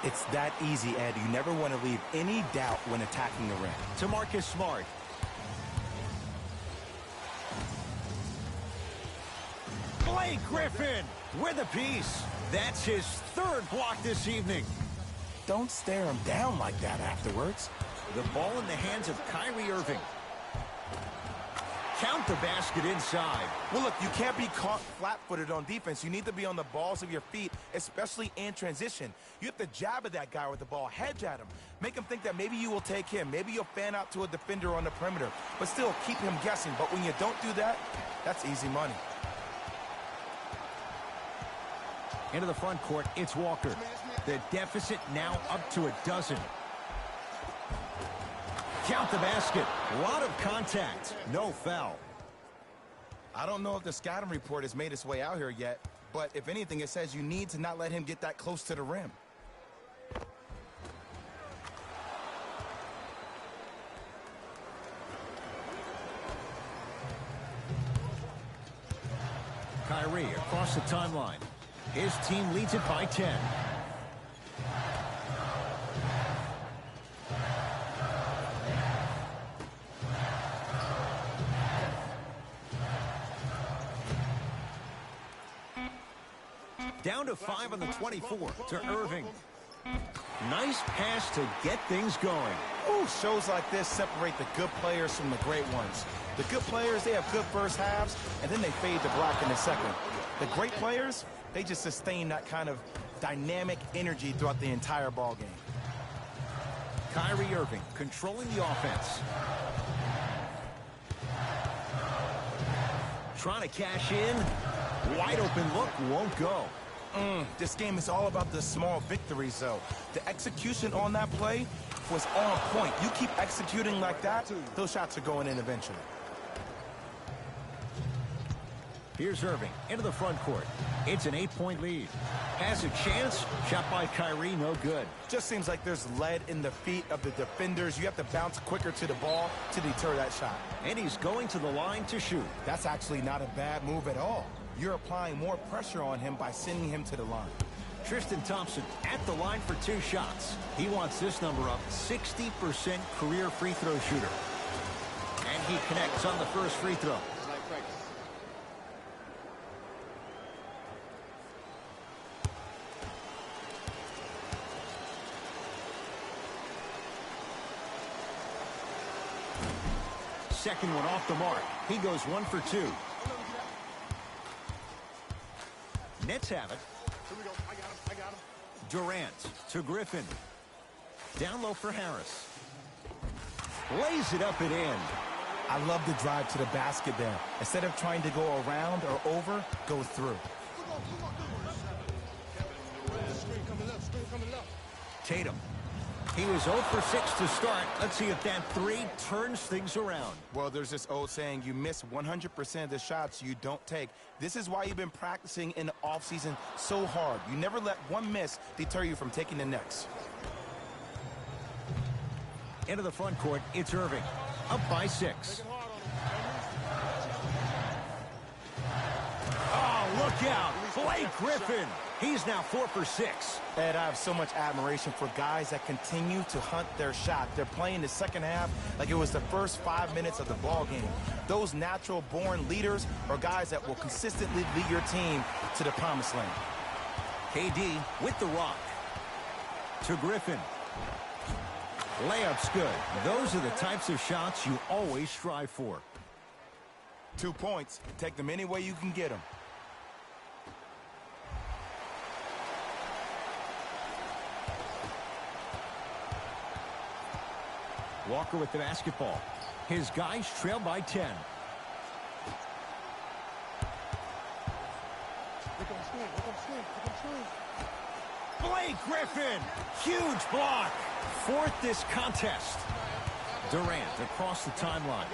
[SPEAKER 2] It's that easy, Ed. You never want to leave any doubt when attacking the rim.
[SPEAKER 1] To Marcus Smart. Blake Griffin with a piece. That's his third block this evening.
[SPEAKER 2] Don't stare him down like that afterwards.
[SPEAKER 1] The ball in the hands of Kyrie Irving. Count the basket inside.
[SPEAKER 2] Well, look, you can't be caught flat-footed on defense. You need to be on the balls of your feet, especially in transition. You have to jab at that guy with the ball, hedge at him, make him think that maybe you will take him. Maybe you'll fan out to a defender on the perimeter, but still keep him guessing. But when you don't do that, that's easy money.
[SPEAKER 1] Into the front court, it's Walker. The deficit now up to 12. Count the basket. A lot of contact. No foul.
[SPEAKER 2] I don't know if the scouting report has made its way out here yet, but if anything, it says you need to not let him get that close to the rim.
[SPEAKER 1] Kyrie across the timeline. His team leads it by 10. Down to 5 on the 24 to Irving. Nice pass to get things going.
[SPEAKER 2] Ooh, shows like this separate the good players from the great ones. The good players, they have good first halves, and then they fade to black in the second. The great players, they just sustain that kind of dynamic energy throughout the entire ball game.
[SPEAKER 1] Kyrie Irving controlling the offense. Trying to cash in. Wide open look, won't go.
[SPEAKER 2] This game is all about the small victories, though. The execution on that play was on point. You keep executing like that, those shots are going in eventually.
[SPEAKER 1] Here's Irving into the front court. It's an 8-point lead. Has a chance. Shot by Kyrie, no good.
[SPEAKER 2] Just seems like there's lead in the feet of the defenders. You have to bounce quicker to the ball to deter that shot.
[SPEAKER 1] And he's going to the line to shoot.
[SPEAKER 2] That's actually not a bad move at all. You're applying more pressure on him by sending him to the line.
[SPEAKER 1] Tristan Thompson at the line for 2 shots. He wants this number up. 60% career free throw shooter. And he connects on the first free throw. Second one off the mark. He goes 1 for 2. Nets have it.
[SPEAKER 5] Here we go. I got him.
[SPEAKER 1] Durant to Griffin. Down low for Harris. Lays it up and in.
[SPEAKER 2] I love the drive to the basket there. Instead of trying to go around or over, go through.
[SPEAKER 1] Tatum. He was 0 for 6 to start. Let's see if that 3 turns things around.
[SPEAKER 2] Well, there's this old saying, you miss 100% of the shots you don't take. This is why you've been practicing in the offseason so hard. You never let one miss deter you from taking the next.
[SPEAKER 1] Into the front court, it's Irving. Up by 6. Oh, look out. Blake Griffin. He's now 4 for 6.
[SPEAKER 2] Ed, I have so much admiration for guys that continue to hunt their shot. They're playing the second half like it was the first 5 minutes of the ball game. Those natural-born leaders are guys that will consistently lead your team to the promised land.
[SPEAKER 1] KD with the rock. To Griffin. Layup's good. Those are the types of shots you always strive for.
[SPEAKER 2] 2 points. Take them any way you can get them.
[SPEAKER 1] Walker with the basketball. His guys trail by 10. Blake Griffin, huge block. Fourth this contest. Durant across the timeline.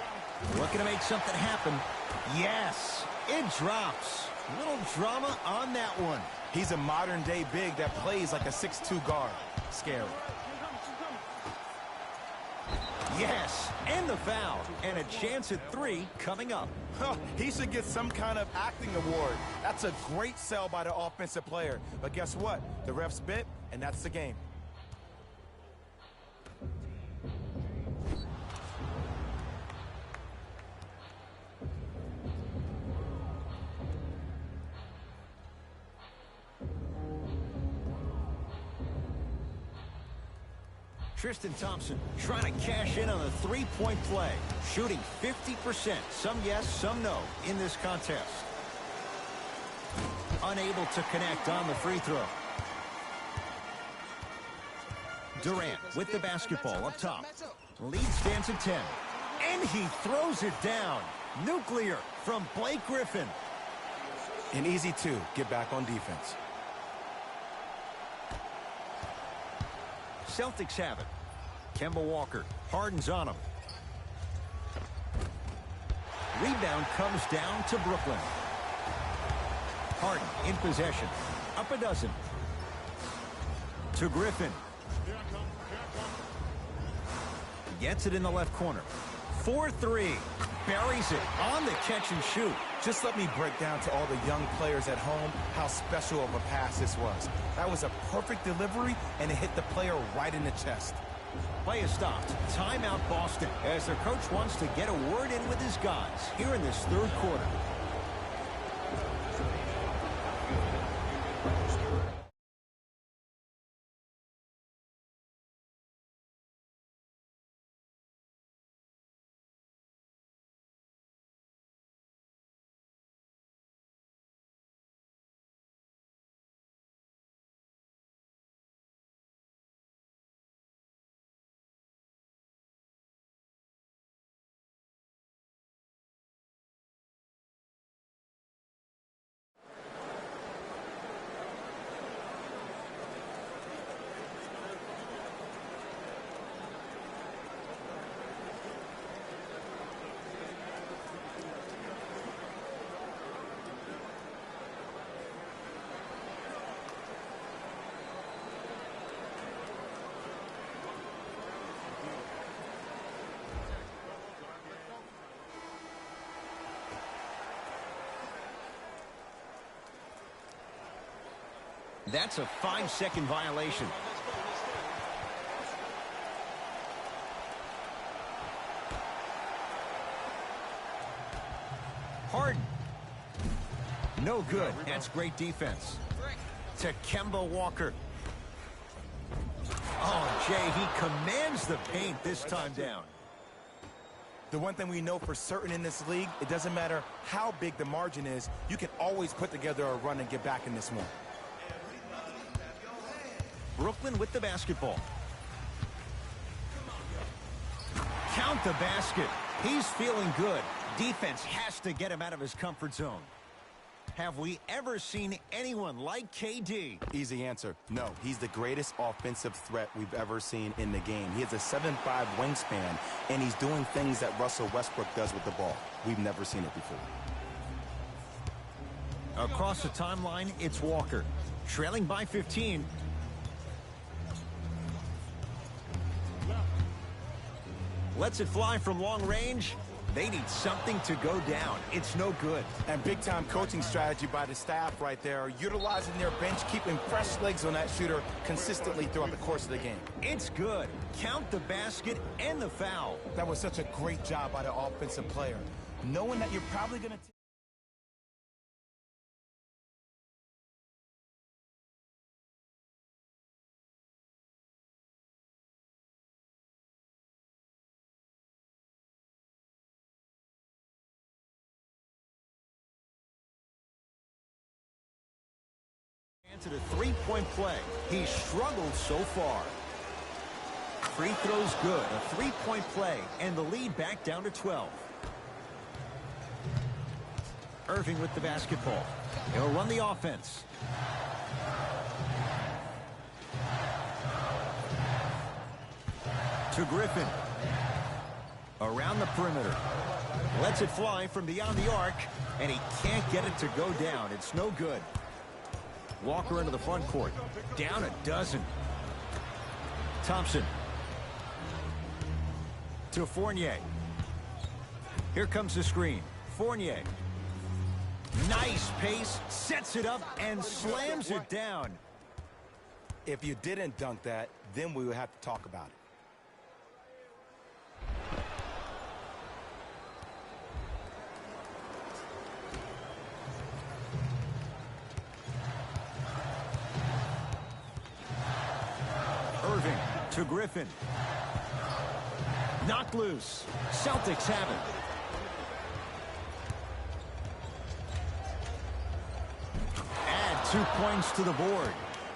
[SPEAKER 1] Looking to make something happen. Yes, it drops. Little drama on that one.
[SPEAKER 2] He's a modern-day big that plays like a 6'2 guard. Scary.
[SPEAKER 1] Yes, and the foul. And a chance at 3 coming up.
[SPEAKER 2] He should get some kind of acting award. That's a great sell by the offensive player. But guess what? The refs bit, and that's the game.
[SPEAKER 1] Tristan Thompson trying to cash in on a three-point play. Shooting 50%. Some yes, some no in this contest. Unable to connect on the free throw. Durant with the basketball up top. Lead stands at 10. And he throws it down. Nuclear from Blake Griffin.
[SPEAKER 2] An easy 2. Get back on defense.
[SPEAKER 1] Celtics have it. Kemba Walker. Harden's on him. Rebound comes down to Brooklyn. Harden in possession. Up a dozen. To Griffin. Gets it in the left corner. 4-3. Buries it on the catch and shoot.
[SPEAKER 2] Just let me break down to all the young players at home how special of a pass this was. That was a perfect delivery, and it hit the player right in the chest.
[SPEAKER 1] Play is stopped. Timeout Boston as their coach wants to get a word in with his guys here in this third quarter. That's a 5-second violation. Harden. No good. That's great defense. To Kemba Walker. Oh, Jay, he commands the paint this time down.
[SPEAKER 2] The one thing we know for certain in this league, it doesn't matter how big the margin is, you can always put together a run and get back in this one.
[SPEAKER 1] Brooklyn with the basketball. Count the basket. He's feeling good. Defense has to get him out of his comfort zone. Have we ever seen anyone like KD?
[SPEAKER 2] Easy answer. No, he's the greatest offensive threat we've ever seen in the game. He has a 7'5" wingspan, and he's doing things that Russell Westbrook does with the ball. We've never seen it before.
[SPEAKER 1] Across the timeline, it's Walker. Trailing by 15. Lets it fly from long range. They need something to go down. It's no good.
[SPEAKER 2] And big-time coaching strategy by the staff right there, utilizing their bench, keeping fresh legs on that shooter consistently throughout the course of the game.
[SPEAKER 1] It's good. Count the basket and the foul.
[SPEAKER 2] That was such a great job by the offensive player. Knowing that you're probably going to
[SPEAKER 1] to the three-point play. He's struggled so far. Free throw's good. A three-point play, and the lead back down to 12. Irving with the basketball. He'll run the offense. To Griffin. Around the perimeter. Lets it fly from beyond the arc, and he can't get it to go down. It's no good. Walker into the front court. Down a dozen. Thompson. To Fournier. Here comes the screen. Fournier. Nice pace. Sets it up and slams it down.
[SPEAKER 2] If you didn't dunk that, then we would have to talk about it.
[SPEAKER 1] Irving to Griffin. Knocked loose. Celtics have it. Add 2 points to the board.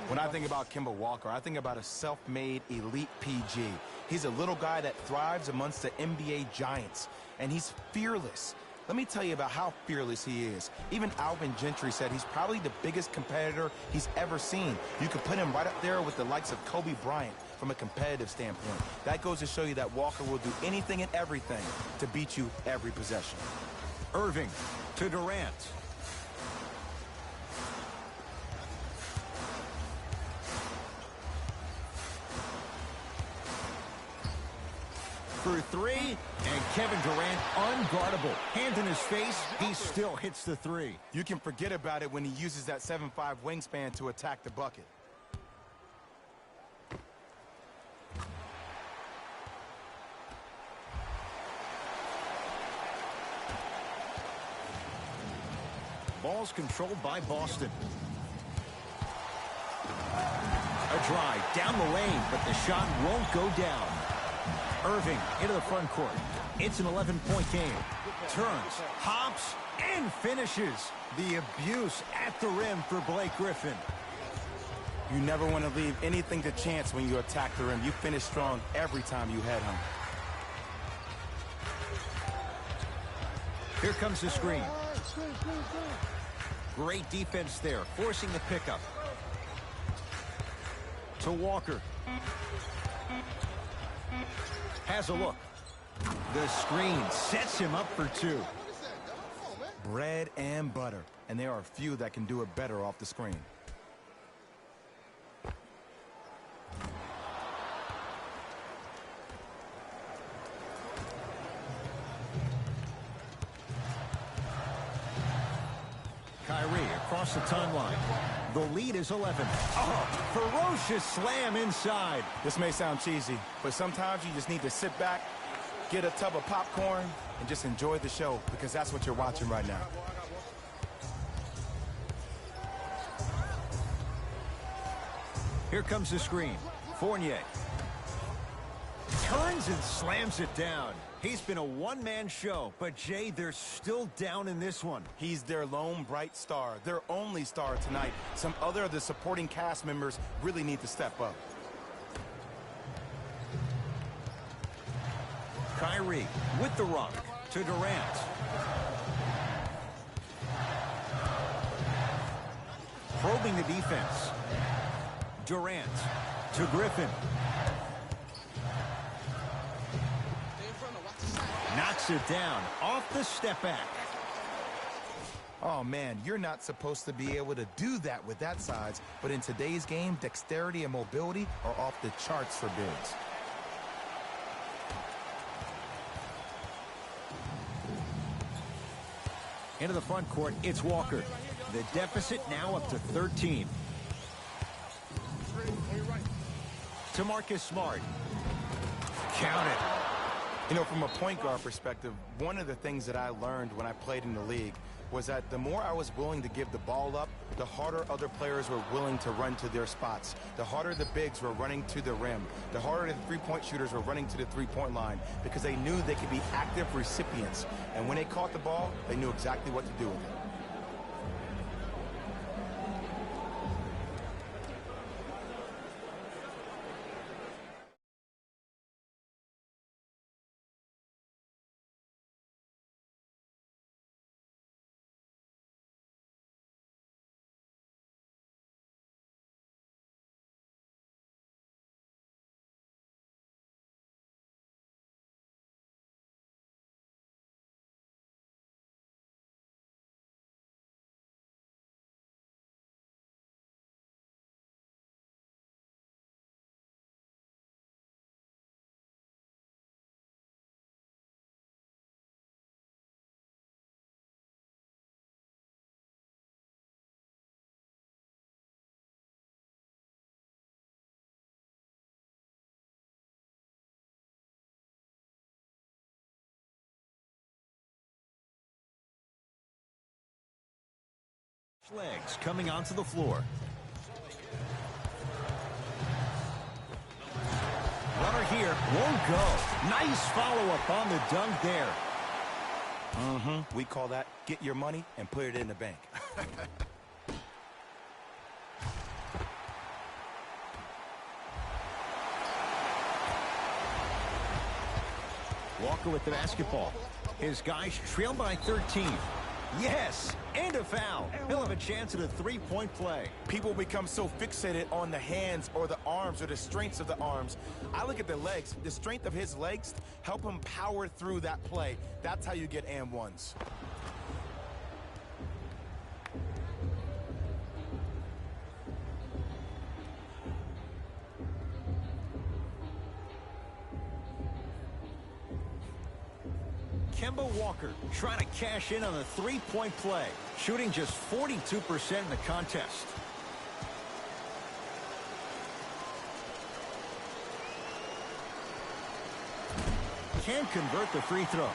[SPEAKER 2] When I think about Kemba Walker, I think about a self-made elite PG. He's a little guy that thrives amongst the NBA giants, and he's fearless. Let me tell you about how fearless he is. Even Alvin Gentry said he's probably the biggest competitor he's ever seen. You could put him right up there with the likes of Kobe Bryant from a competitive standpoint. That goes to show you that Walker will do anything and everything to beat you every possession.
[SPEAKER 1] Irving to Durant. For three, and Kevin Durant unguardable. Hand in his face, he still hits the three.
[SPEAKER 2] You can forget about it when he uses that 7'5" wingspan to attack the bucket.
[SPEAKER 1] Ball's controlled by Boston. A drive down the lane, but the shot won't go down. Irving into the front court. It's an 11-point game. Turns, hops, and finishes. The abuse at the rim for Blake Griffin.
[SPEAKER 2] You never want to leave anything to chance when you attack the rim. You finish strong every time you head home.
[SPEAKER 1] Here comes the screen. Great defense there, forcing the pickup. To Walker. Has a look. The screen sets him up for two.
[SPEAKER 2] Bread and butter. And there are few that can do it better off the screen.
[SPEAKER 1] Kyrie across the timeline. The lead is 11. Oh, ferocious slam inside.
[SPEAKER 2] This may sound cheesy, but sometimes you just need to sit back, get a tub of popcorn, and just enjoy the show, because that's what you're watching right now.
[SPEAKER 1] Here comes the screen. Fournier. Turns and slams it down. He's been a one-man show, but Jay, they're still down in this one.
[SPEAKER 2] He's their lone bright star, their only star tonight. Some other of the supporting cast members really need to step up.
[SPEAKER 1] Kyrie with the rock to Durant. Probing the defense. Durant to Griffin. Knocks it down off the step back.
[SPEAKER 2] Oh, man, you're not supposed to be able to do that with that size, but in today's game, dexterity and mobility are off the charts for bigs.
[SPEAKER 1] Into the front court, it's Walker. The deficit now up to 13. To Marcus Smart. Count it.
[SPEAKER 2] You know, from a point guard perspective, one of the things that I learned when I played in the league was that the more I was willing to give the ball up, the harder other players were willing to run to their spots. The harder the bigs were running to the rim. The harder the three-point shooters were running to the three-point line, because they knew they could be active recipients. And when they caught the ball, they knew exactly what to do with it.
[SPEAKER 1] Legs coming onto the floor. Runner here, won't go. Nice follow-up on the dunk there.
[SPEAKER 2] We call that get your money and put it in the bank.
[SPEAKER 1] Walker with the basketball. His guys trail by 13. Yes, and a foul. He'll have a chance at a three-point play.
[SPEAKER 2] People become so fixated on the hands or the arms or the strengths of the arms. I look at the legs. The strength of his legs help him power through that play. That's how you get and ones.
[SPEAKER 1] Kemba Walker trying to cash in on a three-point play, shooting just 42% in the contest. Can't convert the free throw.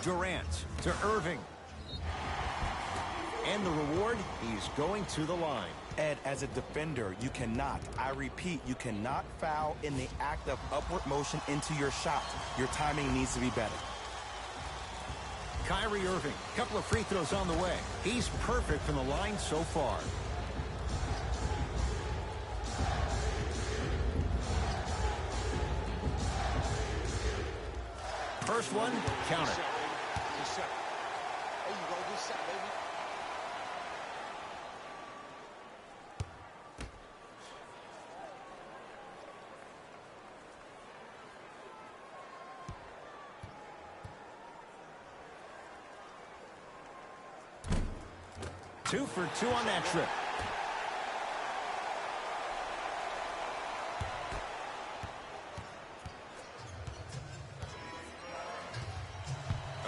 [SPEAKER 1] Durant to Irving. And the reward, he's going to the line.
[SPEAKER 2] Ed, as a defender, you cannot, I repeat, you cannot foul in the act of upward motion into your shot. Your timing needs to be better.
[SPEAKER 1] Kyrie Irving, couple of free throws on the way. He's perfect from the line so far. First one, counter.
[SPEAKER 4] There you go, good shot, baby.
[SPEAKER 1] Two for two on that trip.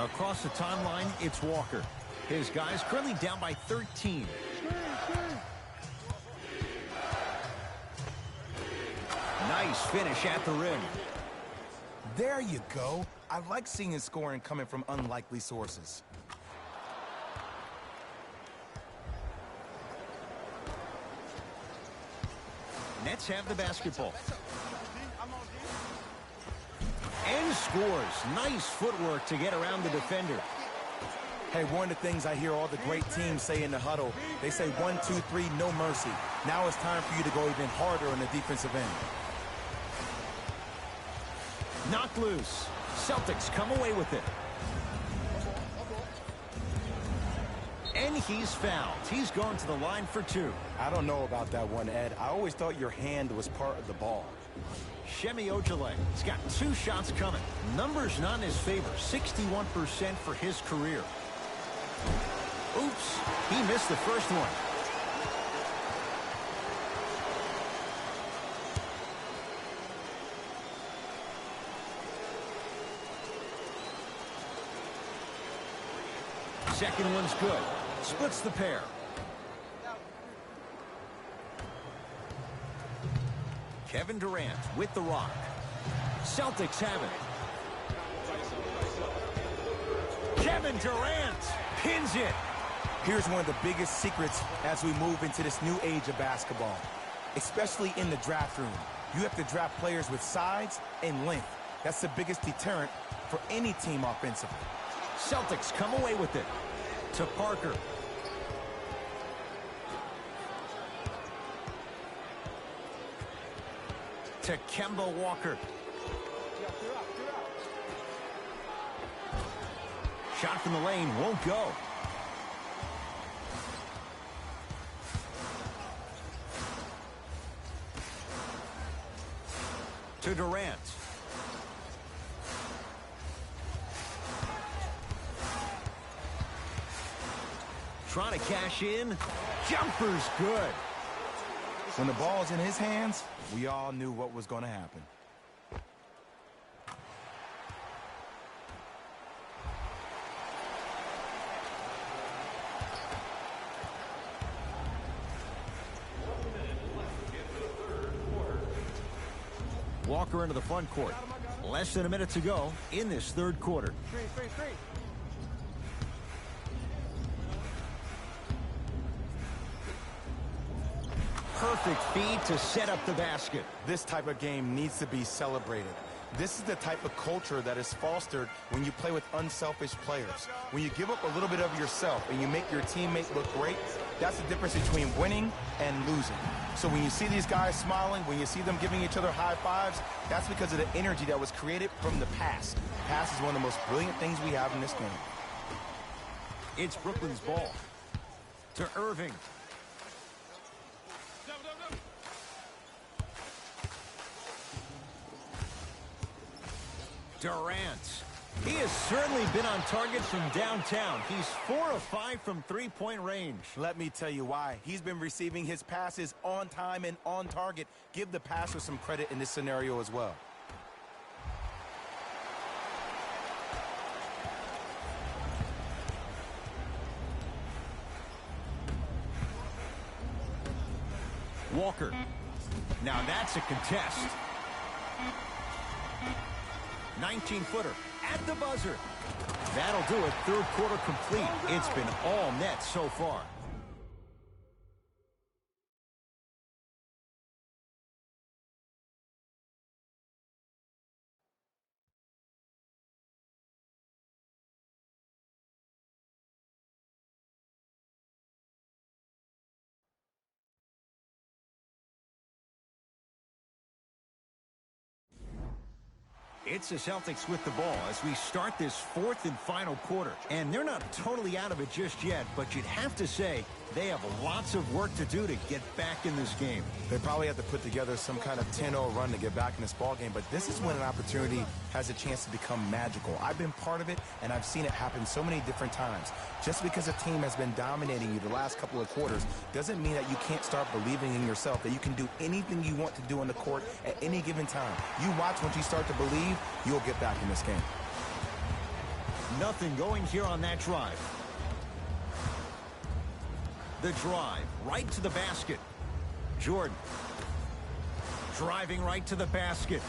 [SPEAKER 1] Across the timeline, it's Walker. His guys currently down by 13. Nice finish at the rim.
[SPEAKER 2] There you go. I like seeing his scoring coming from unlikely sources.
[SPEAKER 1] Nets have the basketball. And scores. Nice footwork to get around the defender.
[SPEAKER 2] Hey, one of the things I hear all the great teams say in the huddle, they say 1, 2, 3, no mercy. Now it's time for you to go even harder on the defensive end.
[SPEAKER 1] Knocked loose. Celtics come away with it. And he's fouled. He's going to the line for two.
[SPEAKER 2] I don't know about that one, Ed. I always thought your hand was part of the ball.
[SPEAKER 1] Shemi Ojale, he's got two shots coming. Numbers not in his favor, 61% for his career. Oops, he missed the first one. Second one's good. Splits the pair. Kevin Durant with the rock. Celtics have it. Kevin Durant pins it.
[SPEAKER 2] Here's one of the biggest secrets as we move into this new age of basketball, especially in the draft room. You have to draft players with size and length. That's the biggest deterrent for any team offensively.
[SPEAKER 1] Celtics come away with it. To Parker. To Kemba Walker. Shot from the lane won't go. To Durant. Trying to cash in. Jumper's good.
[SPEAKER 2] When the ball's in his hands, we all knew what was going to happen.
[SPEAKER 1] Walker into the front court. Less than a minute to go in this third quarter. Perfect feed to set up the basket.
[SPEAKER 2] This type of game needs to be celebrated. This is the type of culture that is fostered when you play with unselfish players. When you give up a little bit of yourself and you make your teammate look great, that's the difference between winning and losing. So when you see these guys smiling, when you see them giving each other high fives, that's because of the energy that was created from the pass. Pass is one of the most brilliant things we have in this game.
[SPEAKER 1] It's Brooklyn's ball. To Irving. Durant. He has certainly been on target from downtown. He's 4 of 5 from three-point range.
[SPEAKER 2] Let me tell you why. He's been receiving his passes on time and on target. Give the passer some credit in this scenario as well.
[SPEAKER 1] Walker. Now that's a contest. 19-footer at the buzzer. That'll do it. Third quarter complete. It's been all net so far. It's the Celtics with the ball as we start this fourth and final quarter. And they're not totally out of it just yet, but you'd have to say they have lots of work to do to get back in this game.
[SPEAKER 2] They probably have to put together some kind of 10-0 run to get back in this ball game, but this is when an opportunity has a chance to become magical. I've been part of it, and I've seen it happen so many different times. Just because a team has been dominating you the last couple of quarters doesn't mean that you can't start believing in yourself, that you can do anything you want to do on the court at any given time. You watch, once you start to believe, you'll get back in this game.
[SPEAKER 1] Nothing going here on that drive. The drive right to the basket. Jordan driving right to the basket.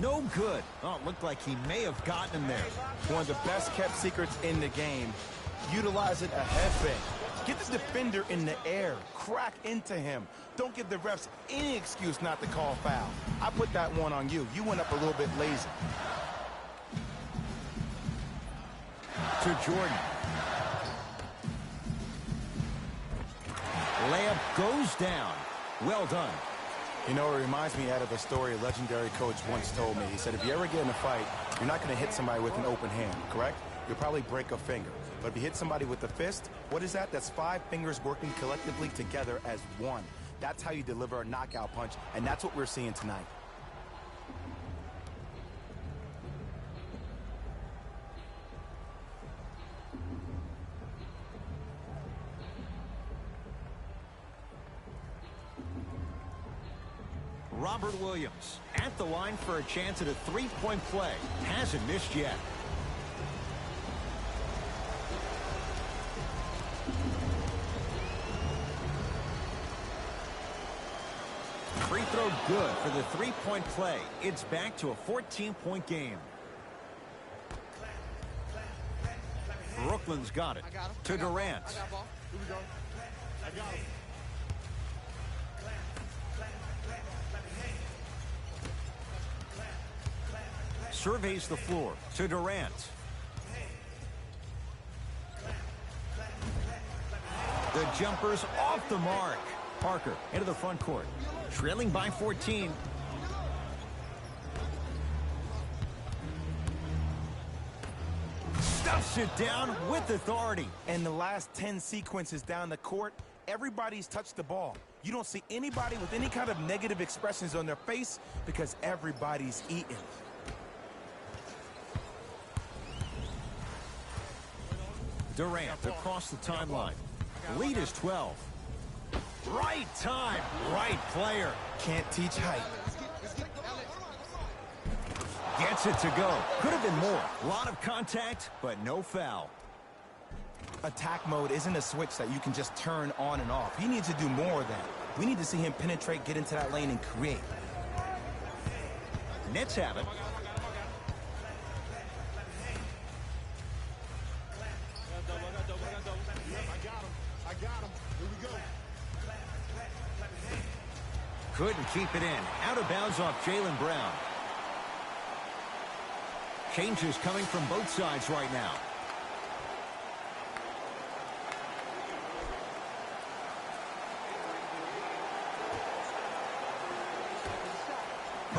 [SPEAKER 1] No good. Oh, it looked like he may have gotten him there.
[SPEAKER 2] One of the best kept secrets in the game. Utilize it a head fake. Get the defender in the air. Crack into him. Don't give the refs any excuse not to call foul. I put that one on you. You went up a little bit lazy.
[SPEAKER 1] To Jordan. Layup goes down. Well done.
[SPEAKER 2] You know, it reminds me out of a story a legendary coach once told me. He said, if you ever get in a fight, you're not going to hit somebody with an open hand, correct? You'll probably break a finger. But if you hit somebody with a fist, what is that? That's 5 fingers working collectively together as one. That's how you deliver a knockout punch, and that's what we're seeing tonight.
[SPEAKER 1] Robert Williams at the line for a chance at a three-point play. Hasn't missed yet. Free throw good for the three-point play. It's back to a 14-point game. Brooklyn's got it. To Durant. Surveys the floor to Durant. The jumper's off the mark. Parker into the front court. Trailing by 14. Stuffs it down with authority.
[SPEAKER 2] And the last 10 sequences down the court, everybody's touched the ball. You don't see anybody with any kind of negative expressions on their face because everybody's eating.
[SPEAKER 1] Durant across the timeline. Lead is 12. Right time, right player.
[SPEAKER 2] Can't teach height.
[SPEAKER 1] Gets it to go. Could have been more. A lot of contact, but no foul.
[SPEAKER 2] Attack mode isn't a switch that you can just turn on and off. He needs to do more of that. We need to see him penetrate, get into that lane, and create.
[SPEAKER 1] Nets have it. Couldn't keep it in. Out of bounds off Jaylen Brown. Changes coming from both sides right now.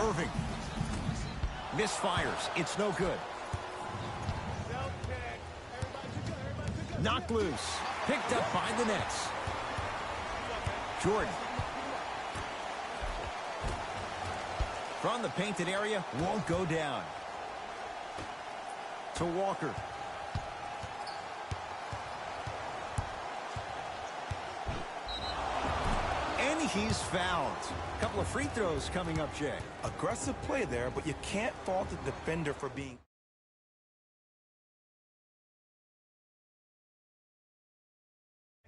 [SPEAKER 1] Irving. Misfires. It's no good. Knocked loose. Picked up by the Nets. Jordan. From the painted area, won't go down. To Walker. And he's fouled. A couple of free throws coming up, Jay.
[SPEAKER 2] Aggressive play there, but you can't fault the defender for being...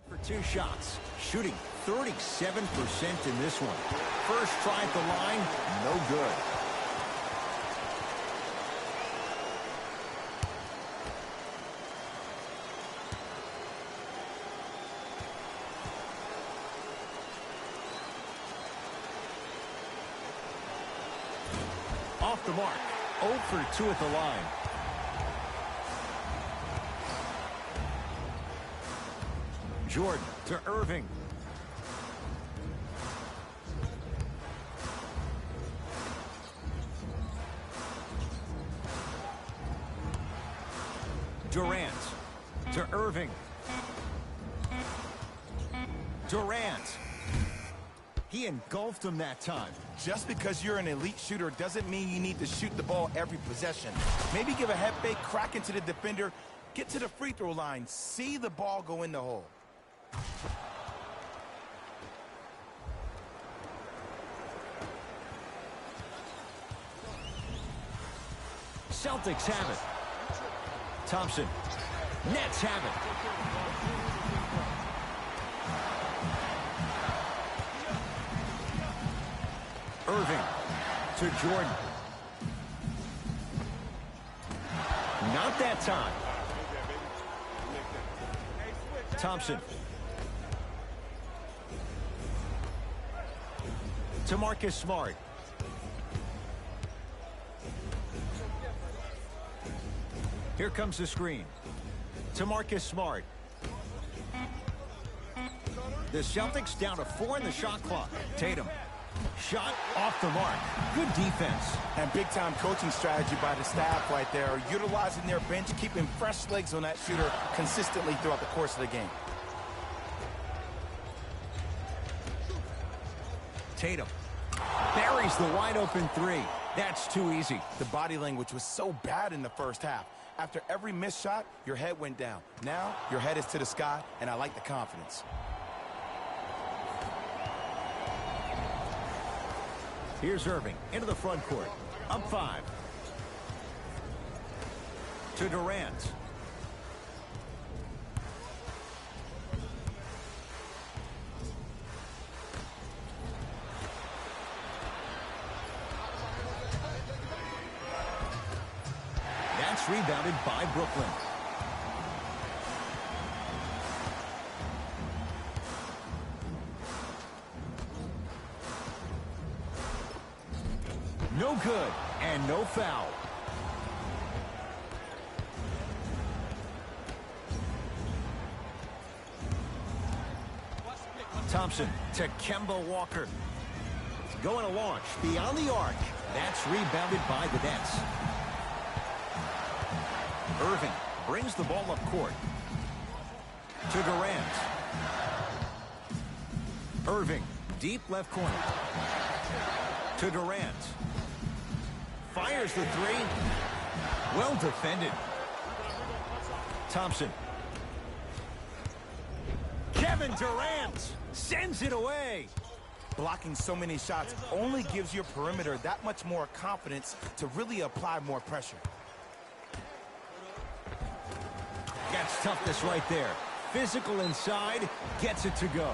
[SPEAKER 1] For 2 shots. Shooting 37% in this one. First try at the line, no good. Off the mark. 0 for 2 at the line. Jordan to Irving. Durant to Irving. Durant. He engulfed him that time.
[SPEAKER 2] Just because you're an elite shooter doesn't mean you need to shoot the ball every possession. Maybe give a head fake, crack into the defender, get to the free throw line, see the ball go in the hole.
[SPEAKER 1] Celtics have it. Thompson. Nets have it. Irving to Jordan. Not that time. Thompson. To Marcus Smart. Here comes the screen. To Marcus Smart. The Celtics down to 4 in the shot clock. Tatum. Shot off the mark. Good defense.
[SPEAKER 2] And big-time coaching strategy by the staff right there, utilizing their bench, keeping fresh legs on that shooter consistently throughout the course of the game.
[SPEAKER 1] Tatum buries the wide-open 3. That's too easy.
[SPEAKER 2] The body language was so bad in the first half. After every missed shot, your head went down. Now, your head is to the sky, and I like the confidence.
[SPEAKER 1] Here's Irving into the front court. Up 5. To Durant. That's rebounded by Brooklyn. No good, and no foul. Thompson to Kemba Walker. It's going to launch beyond the arc. That's rebounded by the Nets. Irving brings the ball up court. To Durant. Irving, deep left corner. To Durant. Fires the 3. Well defended. Thompson. Kevin Durant sends it away.
[SPEAKER 2] Blocking so many shots only gives your perimeter that much more confidence to really apply more pressure.
[SPEAKER 1] Gets toughness right there. Physical inside, gets it to go.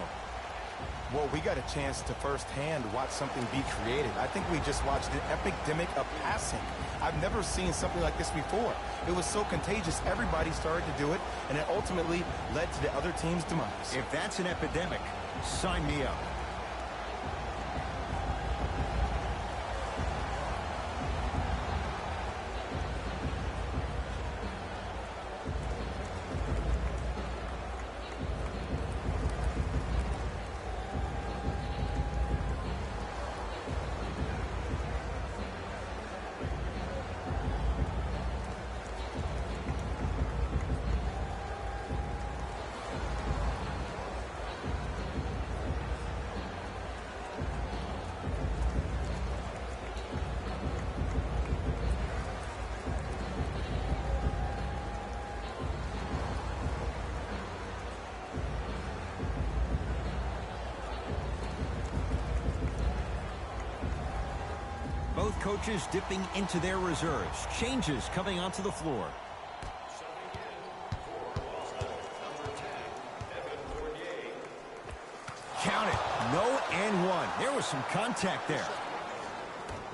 [SPEAKER 2] Well, we got a chance to firsthand watch something be created. I think we just watched an epidemic of passing. I've never seen something like this before. It was so contagious, everybody started to do it, and it ultimately led to the other team's demise.
[SPEAKER 1] If that's an epidemic, sign me up. Both coaches dipping into their reserves. Changes coming onto the floor. Count it. No and one. There was some contact there.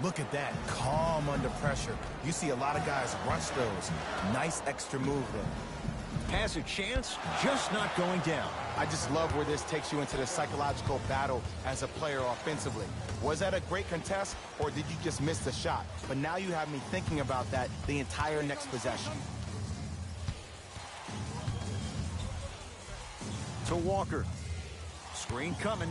[SPEAKER 2] Look at that. Calm under pressure. You see a lot of guys rush those. Nice extra move there.
[SPEAKER 1] Has a chance, just not going down.
[SPEAKER 2] I just love where this takes you into the psychological battle as a player offensively. Was that a great contest, or did you just miss the shot? But now you have me thinking about that the entire next possession.
[SPEAKER 1] To Walker. Screen coming.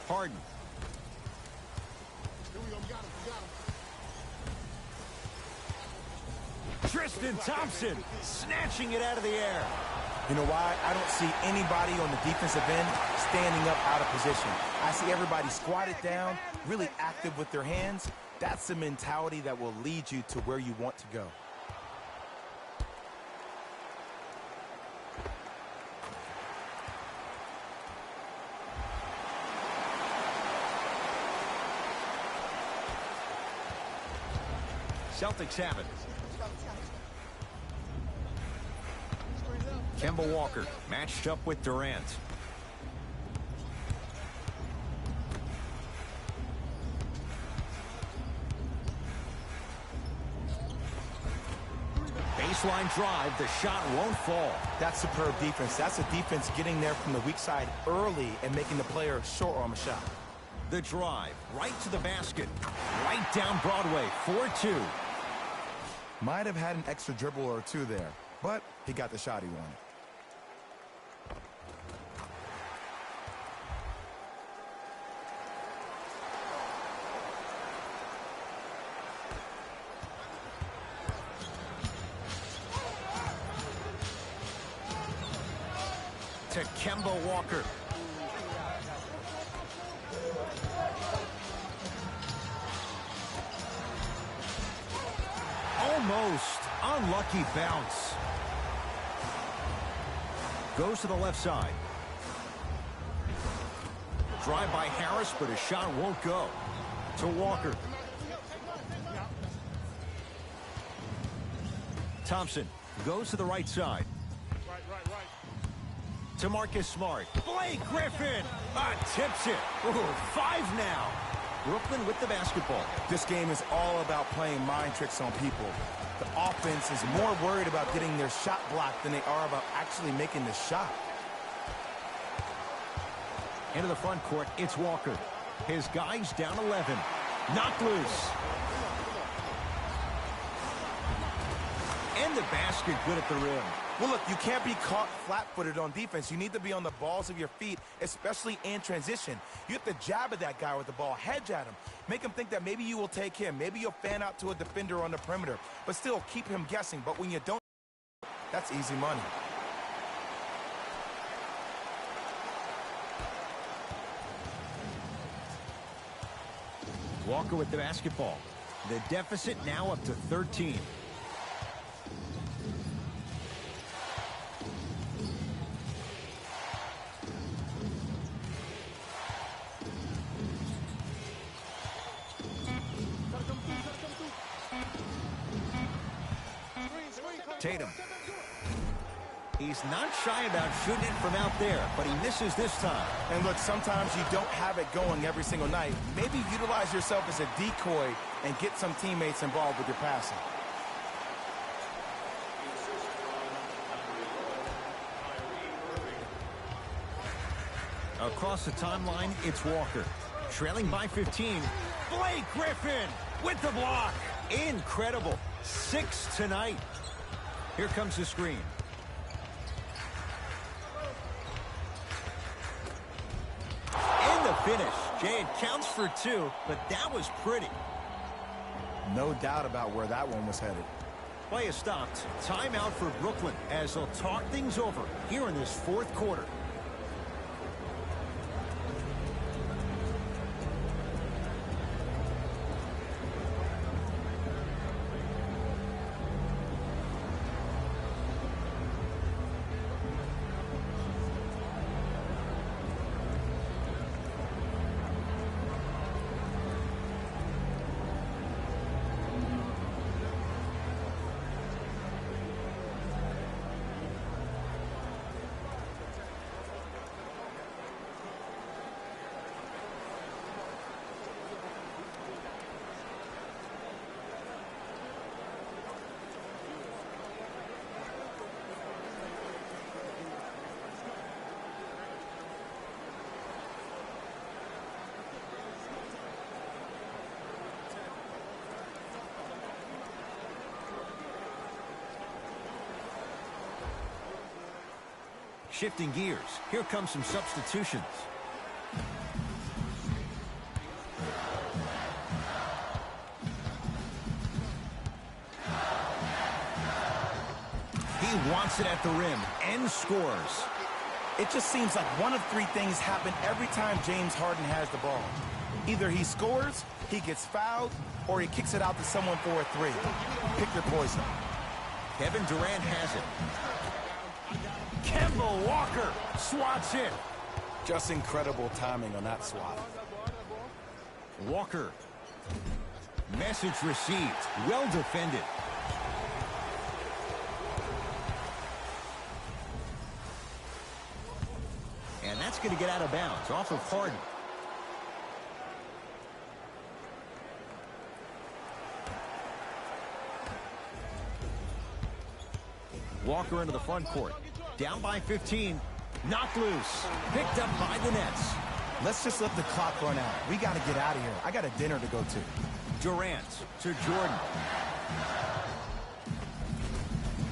[SPEAKER 1] Harden. Tristan Thompson snatching it out of the air.
[SPEAKER 2] You know why? I don't see anybody on the defensive end standing up out of position. I see everybody squatted down, really active with their hands. That's the mentality that will lead you to where you want to go.
[SPEAKER 1] Celtics have it. Kemba Walker matched up with Durant. Baseline drive, the shot won't fall.
[SPEAKER 2] That's superb defense. That's a defense getting there from the weak side early and making the player short on a shot.
[SPEAKER 1] The drive, right to the basket. Right down Broadway, 4-2.
[SPEAKER 2] Might have had an extra dribble or two there, but he got the shot he wanted.
[SPEAKER 1] To Kemba Walker. Almost unlucky bounce. Goes to the left side. Drive by Harris, but his shot won't go. To Walker. Thompson goes to the right side. To Marcus Smart. Blake Griffin tips it. Ooh, 5 now. Brooklyn with the basketball.
[SPEAKER 2] This game is all about playing mind tricks on people. The offense is more worried about getting their shot blocked than they are about actually making the shot.
[SPEAKER 1] Into the front court, it's Walker. His guys down 11. Knocked loose. And the basket good at the rim.
[SPEAKER 2] Well, look, you can't be caught flat-footed on defense. You need to be on the balls of your feet, especially in transition. You have to jab at that guy with the ball, hedge at him. Make him think that maybe you will take him. Maybe you'll fan out to a defender on the perimeter. But still, keep him guessing. But when you don't, that's easy money.
[SPEAKER 1] Walker with the basketball. The deficit now up to 13. Tatum. He's not shy about shooting it from out there, but he misses this time.
[SPEAKER 2] And look, sometimes you don't have it going every single night. Maybe utilize yourself as a decoy and get some teammates involved with your passing.
[SPEAKER 1] Across the timeline, it's Walker. Trailing by 15. Blake Griffin with the block. Incredible. 6 tonight. Here comes the screen. In the finish. Jay, it counts for 2, but that was pretty.
[SPEAKER 2] No doubt about where that one was headed.
[SPEAKER 1] Play is stopped. Timeout for Brooklyn as they'll talk things over here in this 4th quarter. Shifting gears. Here come some substitutions. He wants it at the rim and scores.
[SPEAKER 2] It just seems like one of three things happen every time James Harden has the ball. Either he scores, he gets fouled, or he kicks it out to someone for a three. Pick your poison.
[SPEAKER 1] Kevin Durant has it. Kemba Walker swats it.
[SPEAKER 2] Just incredible timing on that swat.
[SPEAKER 1] Walker. Message received. Well defended. And that's going to get out of bounds off of Harden. Walker into the front court. Down by 15. Knocked loose. Picked up by the Nets.
[SPEAKER 2] Let's just let the clock run out. We got to get out of here. I got a dinner to go to.
[SPEAKER 1] Durant to Jordan.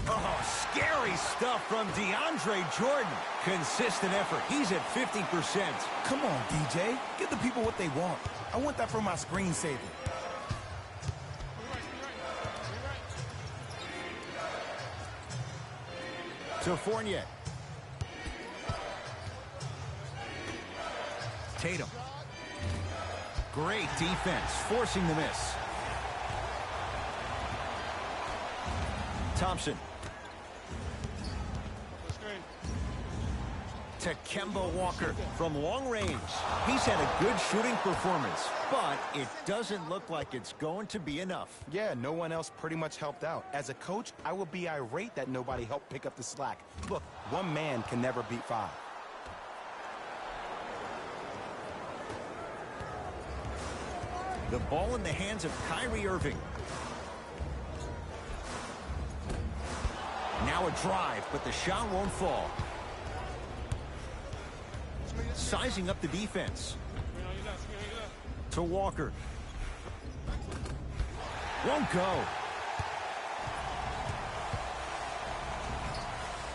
[SPEAKER 1] Oh, scary stuff from DeAndre Jordan. Consistent effort. He's at 50%.
[SPEAKER 2] Come on, DJ. Give the people what they want. I want that for my screensaver.
[SPEAKER 1] To Fournier. Tatum. Great defense, forcing the miss. Thompson. To Kemba Walker from long range. He's had a good shooting performance, but it doesn't look like it's going to be enough.
[SPEAKER 2] Yeah, no one else pretty much helped out. As a coach, I would be irate that nobody helped pick up the slack. Look, one man can never beat five.
[SPEAKER 1] The ball in the hands of Kyrie Irving. Now a drive, but the shot won't fall. Sizing up the defense. To Walker. Won't go.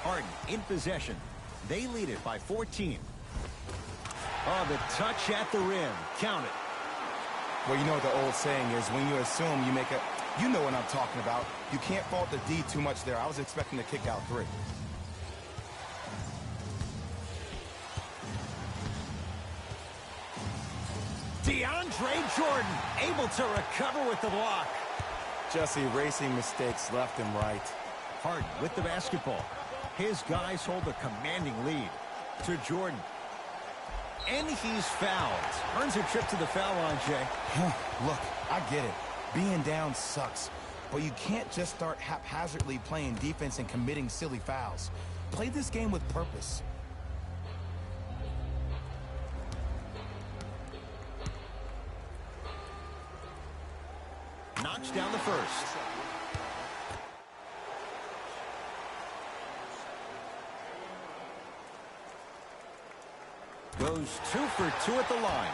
[SPEAKER 1] Harden in possession. They lead it by 14. Oh, the touch at the rim. Count it.
[SPEAKER 2] Well, you know what the old saying is, when you assume you make a... You know what I'm talking about. You can't fault the D too much there. I was expecting to kick out three.
[SPEAKER 1] DeAndre Jordan able to recover with the block.
[SPEAKER 2] Just erasing mistakes left and right.
[SPEAKER 1] Harden with the basketball. His guys hold a commanding lead. To Jordan. And he's fouled. Earns a trip to the foul line, Jay.
[SPEAKER 2] Look, I get it. Being down sucks. But you can't just start haphazardly playing defense and committing silly fouls. Play this game with purpose.
[SPEAKER 1] Knocks down the first. Goes 2 for 2 at the line.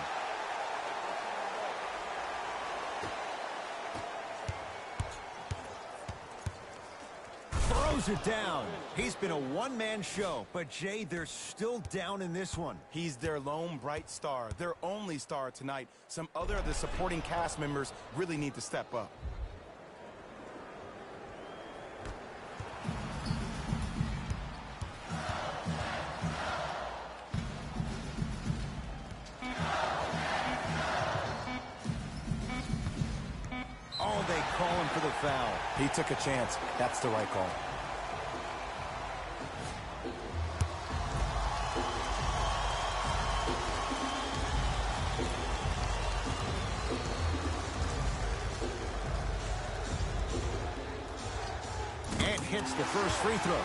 [SPEAKER 1] Throws it down. He's been a one-man show, but Jay, they're still down in this one.
[SPEAKER 2] He's their lone bright star, their only star tonight. Some other of the supporting cast members really need to step up.
[SPEAKER 1] Oh, they call him for the foul.
[SPEAKER 2] He took a chance. That's the right call.
[SPEAKER 1] And hits the first free throw.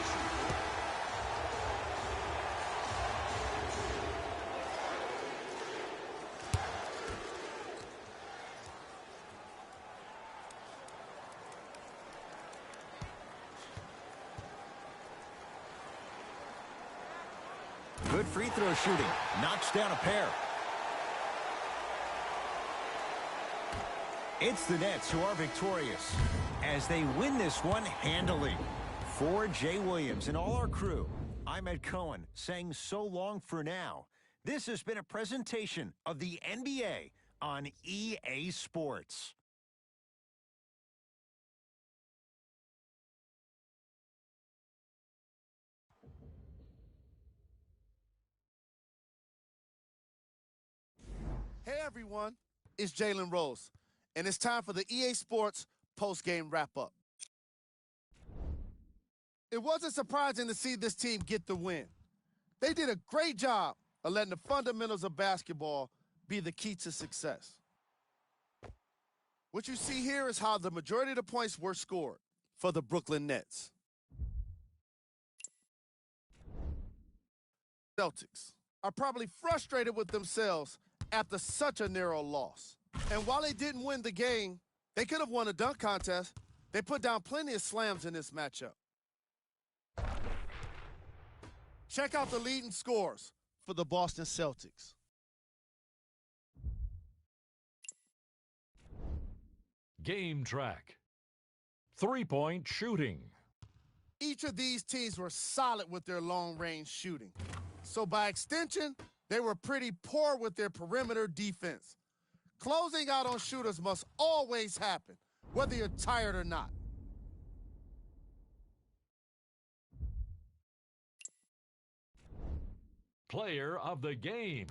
[SPEAKER 1] Good free throw shooting. Knocks down a pair. It's the Nets who are victorious as they win this one handily. For Jay Williams and all our crew, I'm Ed Cohen saying so long for now. This has been a presentation of the NBA on EA Sports.
[SPEAKER 5] Hey everyone, it's Jalen Rose, and it's time for the EA Sports post-game wrap-up. It wasn't surprising to see this team get the win. They did a great job of letting the fundamentals of basketball be the key to success. What you see here is how the majority of the points were scored for the Brooklyn Nets. Celtics are probably frustrated with themselves after such a narrow loss. And while they didn't win the game, they could have won a dunk contest. They put down plenty of slams in this matchup. Check out the leading scores for the Boston Celtics.
[SPEAKER 6] Game track. Three-point shooting.
[SPEAKER 5] Each of these teams were solid with their long-range shooting. So by extension, they were pretty poor with their perimeter defense. Closing out on shooters must always happen, whether you're tired or not.
[SPEAKER 6] Player of the game.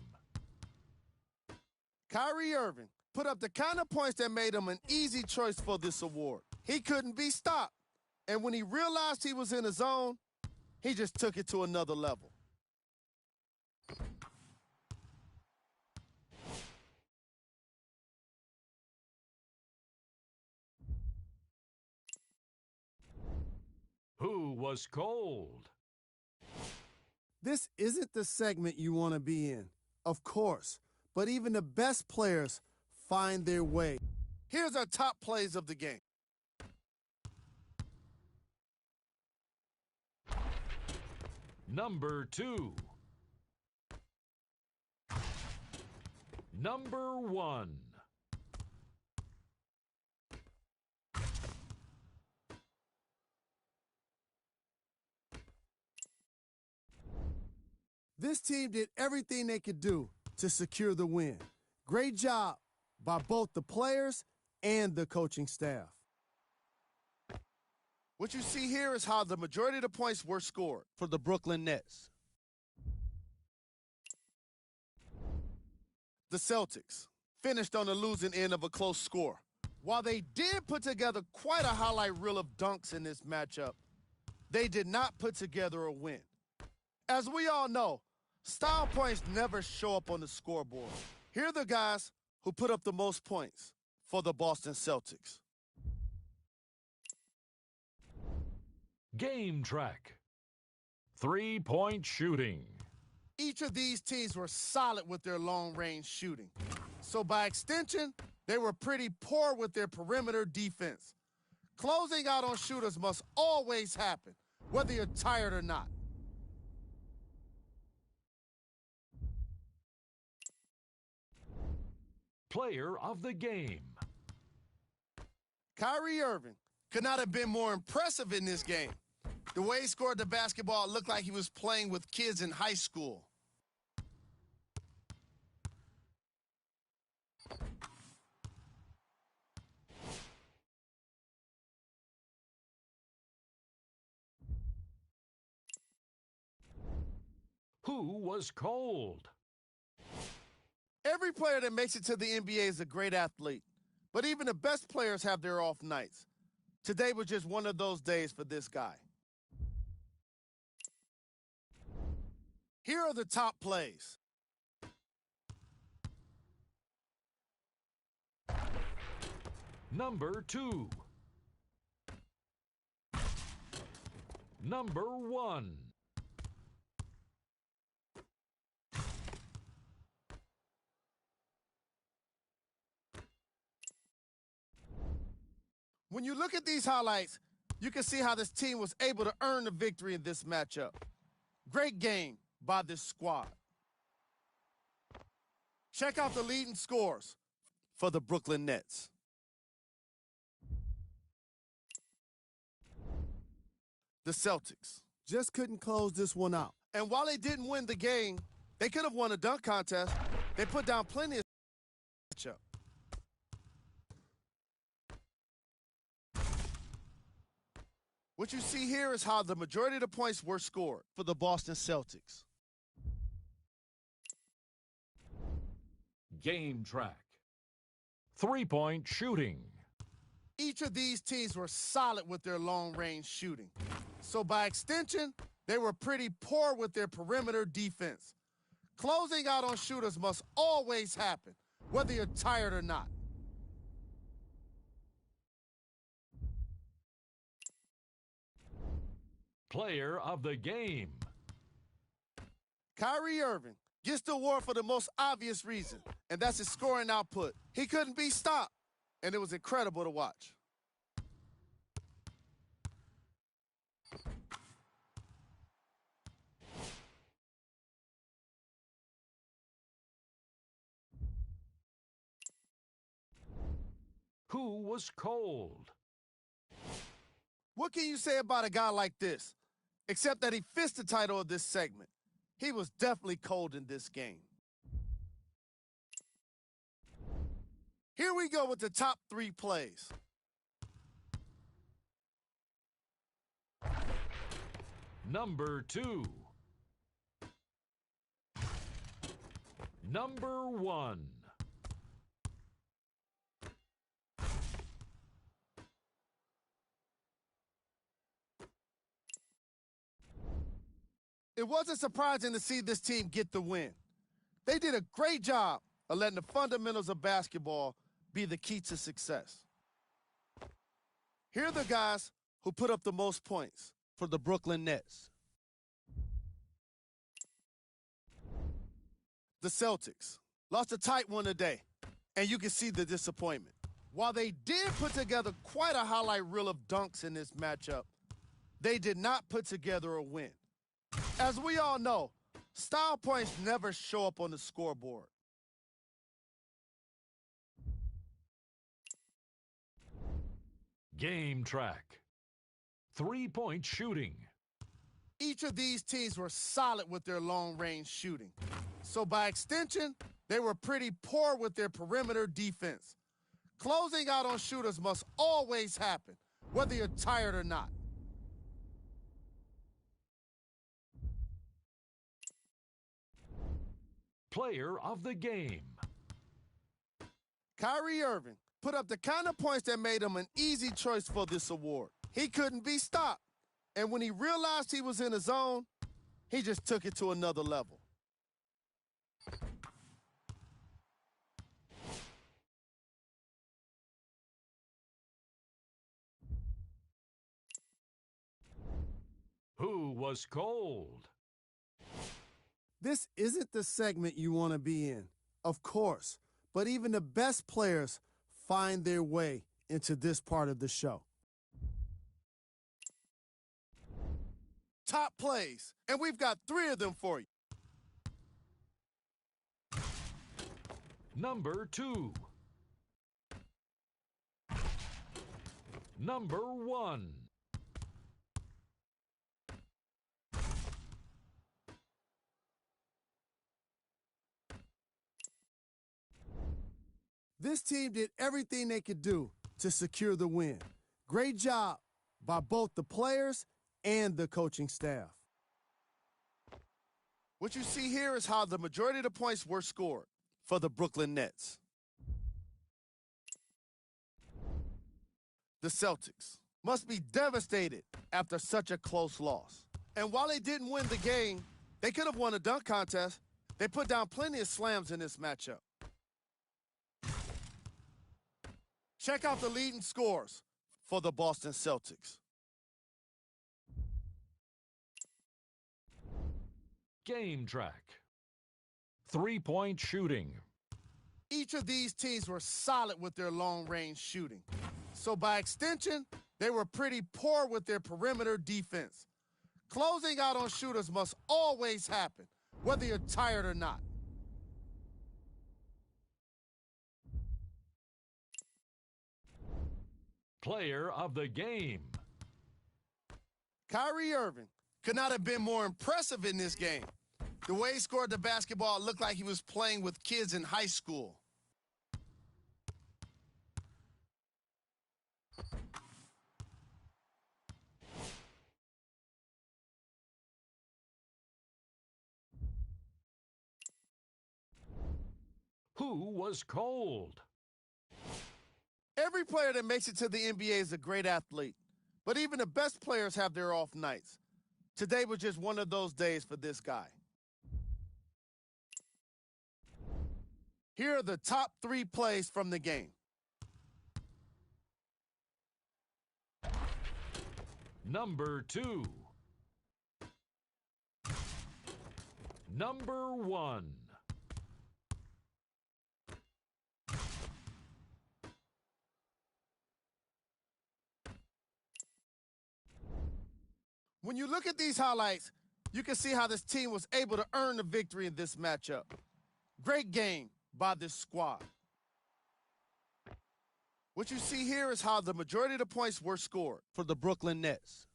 [SPEAKER 5] Kyrie Irving put up the kind of points that made him an easy choice for this award. He couldn't be stopped. And when he realized he was in the zone, he just took it to another level.
[SPEAKER 6] Who was cold?
[SPEAKER 5] This isn't the segment you want to be in, of course, but even the best players find their way. Here's our top plays of the game.
[SPEAKER 6] Number 2. Number 1.
[SPEAKER 5] This team did everything they could do to secure the win. Great job by both the players and the coaching staff. What you see here is how the majority of the points were scored for the Brooklyn Nets. The Celtics finished on the losing end of a close score. While they did put together quite a highlight reel of dunks in this matchup, they did not put together a win. As we all know, style points never show up on the scoreboard. Here are the guys who put up the most points for the Boston Celtics.
[SPEAKER 6] Game track. Three-point shooting.
[SPEAKER 5] Each of these teams were solid with their long-range shooting. So by extension, they were pretty poor with their perimeter defense. Closing out on shooters must always happen, whether you're tired or not.
[SPEAKER 6] Player of the game.
[SPEAKER 5] Kyrie Irving could not have been more impressive in this game. The way he scored the basketball looked like he was playing with kids in high school.
[SPEAKER 6] Who was cold?
[SPEAKER 5] Every player that makes it to the NBA is a great athlete, but even the best players have their off nights. Today was just one of those days for this guy. Here are the top plays.
[SPEAKER 6] Number 2. Number 1.
[SPEAKER 5] When you look at these highlights, you can see how this team was able to earn the victory in this matchup. Great game by this squad. Check out the leading scores for the Brooklyn Nets. The Celtics just couldn't close this one out. And while they didn't win the game, they could have won a dunk contest. They put down plenty of matchup. What you see here is how the majority of the points were scored for the Boston Celtics.
[SPEAKER 6] Game track. 3-point shooting.
[SPEAKER 5] Each of these teams were solid with their long-range shooting. So by extension, they were pretty poor with their perimeter defense. Closing out on shooters must always happen, whether you're tired or not.
[SPEAKER 6] Player of the game.
[SPEAKER 5] Kyrie Irving gets the award for the most obvious reason, and that's his scoring output. He couldn't be stopped, and it was incredible to watch.
[SPEAKER 6] Who was cold?
[SPEAKER 5] What can you say about a guy like this, except that he fits the title of this segment? He was definitely cold in this game. Here we go with the top 3 plays.
[SPEAKER 6] Number 2. Number 1.
[SPEAKER 5] It wasn't surprising to see this team get the win. They did a great job of letting the fundamentals of basketball be the key to success. Here are the guys who put up the most points for the Brooklyn Nets. The Celtics lost a tight one today, and you can see the disappointment. While they did put together quite a highlight reel of dunks in this matchup, they did not put together a win. As we all know, style points never show up on the scoreboard.
[SPEAKER 6] Game track. 3-point shooting.
[SPEAKER 5] Each of these teams were solid with their long-range shooting. So by extension, they were pretty poor with their perimeter defense. Closing out on shooters must always happen, whether you're tired or not.
[SPEAKER 6] Player of the game.
[SPEAKER 5] Kyrie Irving put up the kind of points that made him an easy choice for this award. He couldn't be stopped. And when he realized he was in his zone, he just took it to another level.
[SPEAKER 6] Who was cold?
[SPEAKER 5] This isn't the segment you want to be in, of course, but even the best players find their way into this part of the show. Top plays, and we've got 3 of them for you.
[SPEAKER 6] Number 2. Number 1.
[SPEAKER 5] This team did everything they could do to secure the win. Great job by both the players and the coaching staff. What you see here is how the majority of the points were scored for the Brooklyn Nets. The Celtics must be devastated after such a close loss. And while they didn't win the game, they could have won a dunk contest. They put down plenty of slams in this matchup. Check out the leading scores for the Boston Celtics.
[SPEAKER 6] Game track. 3-point shooting.
[SPEAKER 5] Each of these teams were solid with their long-range shooting. So by extension, they were pretty poor with their perimeter defense. Closing out on shooters must always happen, whether you're tired or not.
[SPEAKER 6] Player of the game.
[SPEAKER 5] Kyrie Irving could not have been more impressive in this game. The way he scored the basketball looked like he was playing with kids in high school.
[SPEAKER 6] Who was cold?
[SPEAKER 5] Every player that makes it to the NBA is a great athlete, but even the best players have their off nights. Today was just one of those days for this guy. Here are the top 3 plays from the game.
[SPEAKER 6] Number 2. Number 1.
[SPEAKER 5] When you look at these highlights, you can see how this team was able to earn the victory in this matchup. Great game by this squad. What you see here is how the majority of the points were scored for the Brooklyn Nets.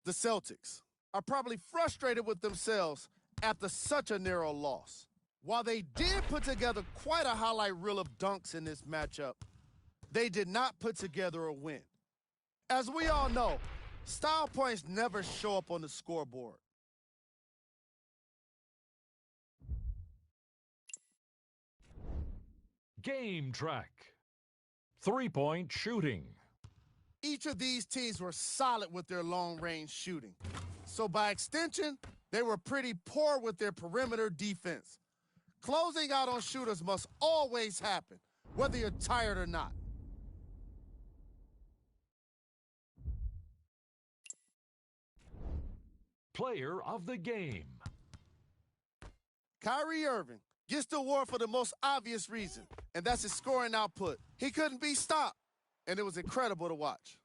[SPEAKER 5] The Celtics are probably frustrated with themselves after such a narrow loss. While they did put together quite a highlight reel of dunks in this matchup, they did not put together a win. As we all know, style points never show up on the scoreboard.
[SPEAKER 6] Game track. 3-point shooting.
[SPEAKER 5] Each of these teams were solid with their long-range shooting. So by extension, they were pretty poor with their perimeter defense. Closing out on shooters must always happen, whether you're tired or not.
[SPEAKER 6] Player of the game.
[SPEAKER 5] Kyrie Irving gets the award for the most obvious reason, and that's his scoring output. He couldn't be stopped, and it was incredible to watch.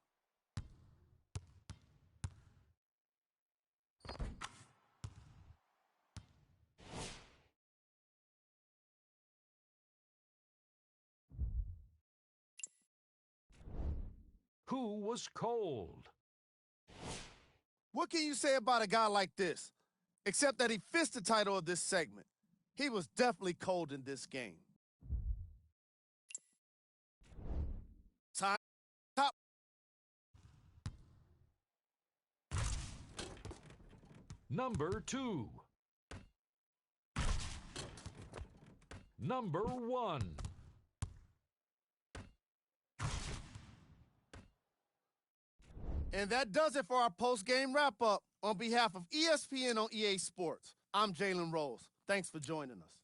[SPEAKER 6] Who was cold?
[SPEAKER 5] What can you say about a guy like this, except that he fits the title of this segment? He was definitely cold in this game. Top.
[SPEAKER 6] Number 2. Number 1.
[SPEAKER 5] And that does it for our post-game wrap-up. On behalf of ESPN on EA Sports, I'm Jalen Rose. Thanks for joining us.